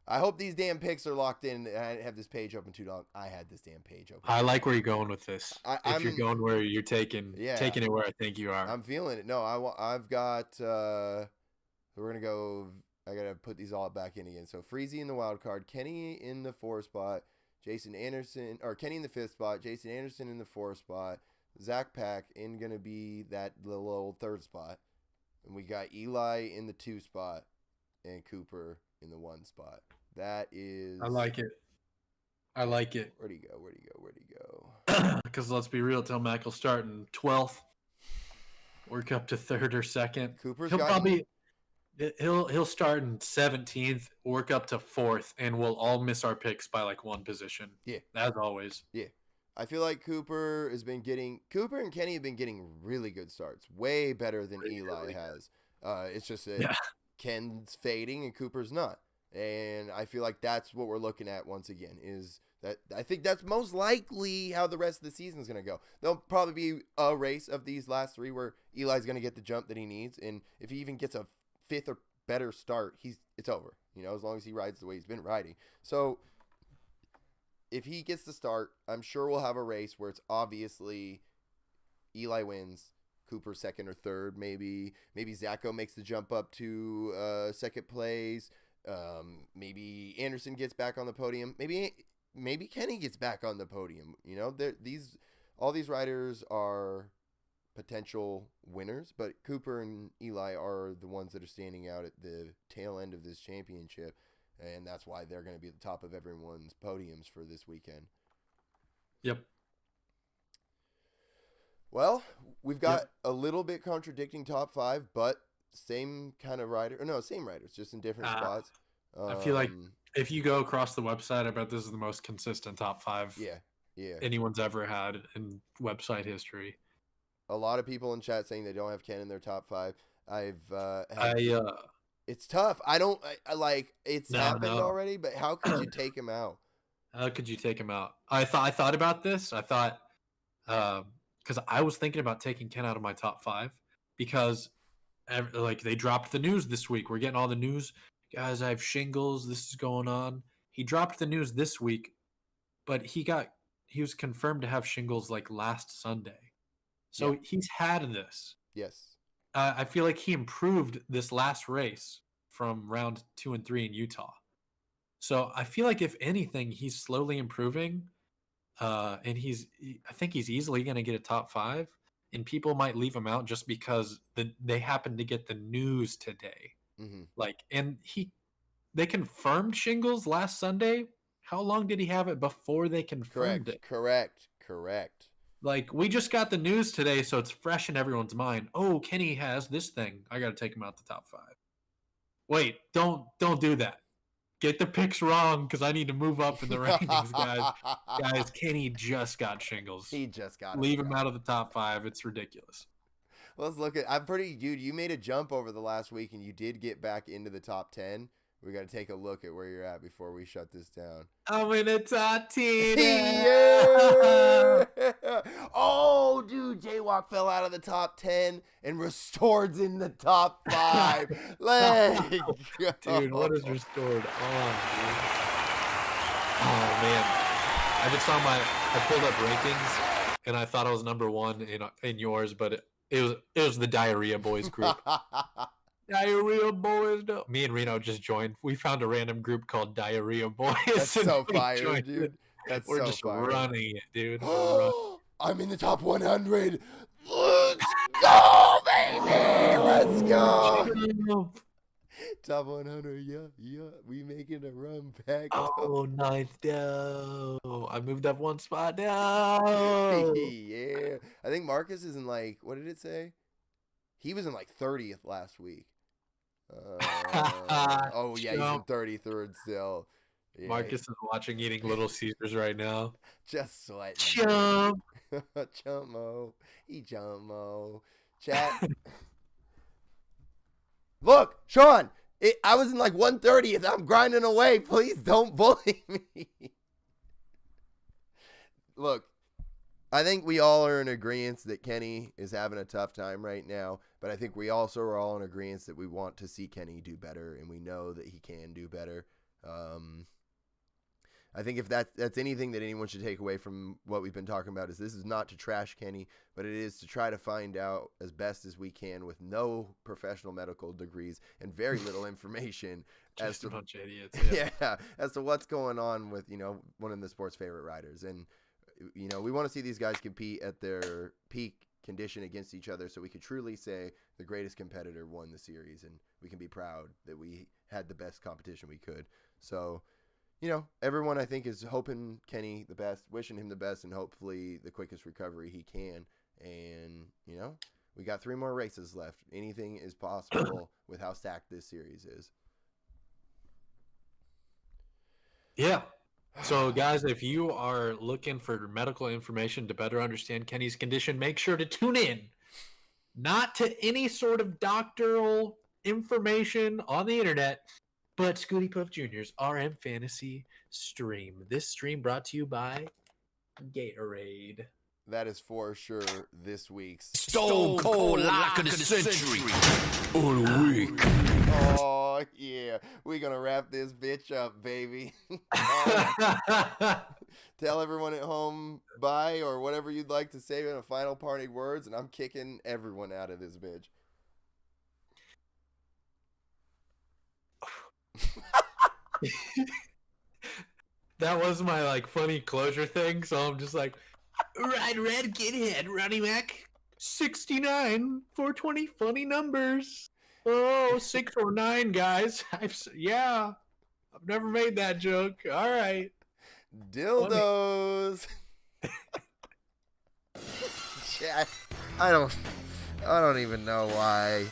I hope these damn picks are locked in. I have this page open too long. I had this damn page open. I like where you're going with this. If you're going where you're taking it where I think you are. I'm feeling it. No, I've got. We're gonna go. I gotta put these all back in again. So Freezy in the wild card, Kenny in the 4 spot, Jason Anderson, or Kenny in the 5th spot, Jason Anderson in the 4 spot, Zach Pack in gonna be that little old 3rd spot, and we got Eli in the 2 spot, and Cooper in the 1 spot. That is. I like it. I like it. Where'd he go? Because let's be real, TOMAC will start in 12th, work up to 3rd or 2nd. Cooper's He'll gotten- he'll start in 17th, work up to 4th, and we'll all miss our picks by like one position. Yeah. As always. Yeah. I feel like Cooper and Kenny have been getting really good starts, way better than Eli has. It's just that Ken's fading and Cooper's not. And I feel like that's what we're looking at once again, is that I think that's most likely how the rest of the season is going to go. There'll probably be a race of these last 3 where Eli's going to get the jump that he needs. And if he even gets a 5th or better start, it's over, as long as he rides the way he's been riding. So if he gets the start, I'm sure we'll have a race where it's obviously Eli wins, Cooper 2nd or 3rd, maybe Zacho makes the jump up to 2nd place. Maybe Anderson gets back on the podium. Maybe Kenny gets back on the podium. All these riders are potential winners, but Cooper and Eli are the ones that are standing out at the tail end of this championship, and that's why they're going to be at the top of everyone's podiums for this weekend. Yep. Well, we've got a little bit contradicting top 5, but same kind of rider. Or no, same riders, just in different spots. I feel like if you go across the website, I bet this is the most consistent top 5 anyone's ever had in website history. A lot of people in chat saying they don't have Ken in their top 5. It's tough. It's happened already, but how could you take him out? How could you take him out? I thought about this. I thought, because I was thinking about taking Ken out of my top 5 because they dropped the news this week. We're getting all the news. Guys, I have shingles. This is going on. He dropped the news this week, but he was confirmed to have shingles like last Sunday. So he's had this. Yes. I feel like he improved this last race from round 2 and 3 in Utah. So I feel like if anything, he's slowly improving. And I think he's easily going to get a top 5. And people might leave him out just because they happened to get the news today. Mm-hmm. They confirmed shingles last Sunday. How long did he have it before they confirmed it? Correct. Like, we just got the news today, so it's fresh in everyone's mind. Oh, Kenny has this thing. I got to take him out the top 5. Wait, don't do that. Get the picks wrong because I need to move up in the rankings, guys. Guys, Kenny just got shingles. He just got Leave him out of the top 5. It's ridiculous. Let's look at. Dude, you made a jump over the last week, and you did get back into the top 10. We got to take a look at where you're at before we shut this down. I'm in the top 10. Yeah! Oh, dude, Jaywalk fell out of the top 10 and Restored's in the top 5. Let's go. Dude, what is Restored on, dude? Oh, man. I pulled up rankings, and I thought I was number 1 in yours, but it was the Diarrhea Boys group. Diarrhea Boys. No. Me and Reno just joined. We found a random group called Diarrhea Boys. That's so fire, dude. We're just running it, dude. I'm in the top 100. Let's go, baby. Let's go. Top 100, yeah. We making a run back. Oh, 9th down. I moved up 1 spot down. Yeah. I think Marcus is in what did it say? He was in 30th last week. Oh, yeah, he's in 33rd still. Yeah. Marcus is watching Eating Little Caesars right now. Just sweating. Chump. Chummo. Chummo. Chat. Look, Sean, I was in 130th. I'm grinding away. Please don't bully me. Look, I think we all are in agreement that Kenny is having a tough time right now, but I think we also are all in agreement that we want to see Kenny do better, and we know that he can do better. I think if that's anything that anyone should take away from what we've been talking about, is this is not to trash Kenny, but it is to try to find out as best as we can with no professional medical degrees and very little information Just a bunch of idiots. Yeah, as to what's going on with one of the sport's favorite riders. And we want to see these guys compete at their peak condition against each other so we could truly say the greatest competitor won the series, and we can be proud that we had the best competition we could. So, you know, everyone I think is hoping Kenny the best, wishing him the best, and hopefully the quickest recovery he can. And, you know, we got 3 more races left. Anything is possible with how stacked this series is. Yeah. So, guys, if you are looking for medical information to better understand Kenny's condition, make sure to tune in. Not to any sort of doctoral information on the internet, but Skooty Puff Jr.'s RM Fantasy stream. This stream brought to you by Gatorade. That is for sure this week's Stone Cold Lock of the Century. All week. Oh, yeah. We're going to wrap this bitch up, baby. Tell everyone at home bye or whatever you'd like to say in a final parting words, and I'm kicking everyone out of this bitch. That was my, like, funny closure thing, so I'm just like, right, red, get hit, Ronnie Mac. 69, 420, funny numbers. Oh, 6 or 9, guys. I've never made that joke. All right. Dildos. Yeah, I don't even know why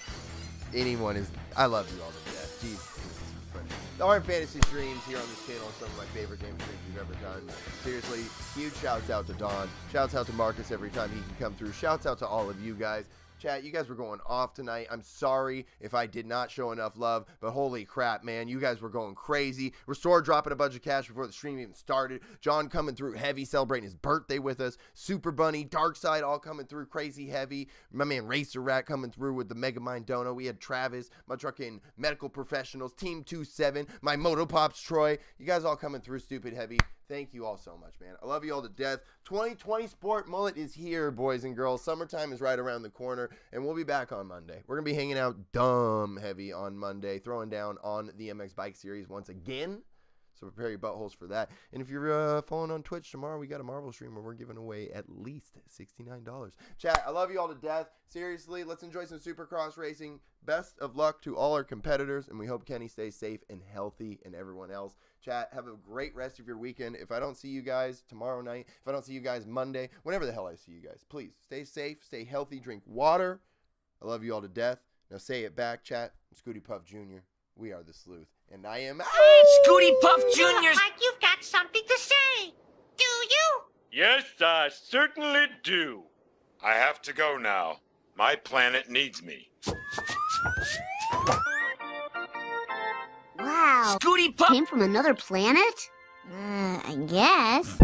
anyone is. I love you all to death. Jeez, this is funny. The RM Fantasy streams here on this channel are some of my favorite game streams we've ever done. Seriously, huge shouts out to Don. Shouts out to Marcus every time he can come through. Shouts out to all of you guys. Chat, you guys were going off tonight. I'm sorry if I did not show enough love, but holy crap, man. You guys were going crazy. Restore dropping a bunch of cash before the stream even started. John coming through heavy, celebrating his birthday with us. Super Bunny, Darkside all coming through crazy heavy. My man Racer Rat coming through with the Megamind Dono. We had Travis, my trucking medical professionals, Team 27, my Moto Pops Troy. You guys all coming through stupid heavy. Thank you all so much, man. I love you all to death. 2020 Sport Mullet is here, boys and girls. Summertime is right around the corner, and we'll be back on Monday. We're going to be hanging out dumb heavy on Monday, throwing down on the MX Bike Series once again. So prepare your buttholes for that. And if you're following on Twitch tomorrow, we got a Marvel stream where we're giving away at least $69. Chat, I love you all to death. Seriously, let's enjoy some Supercross racing. Best of luck to all our competitors, and we hope Kenny stays safe and healthy and everyone else. Chat, have a great rest of your weekend. If I don't see you guys tomorrow night, if I don't see you guys Monday, whenever the hell I see you guys, please stay safe, stay healthy, drink water. I love you all to death. Now say it back, chat. I'm Skooty Puff Jr. We are the Sleuth, and I am Skooty Puff Jr. Like you've got something to say. Do you? Yes, I certainly do. I have to go now. My planet needs me. Wow. Skooty Puff Came from another planet? I guess.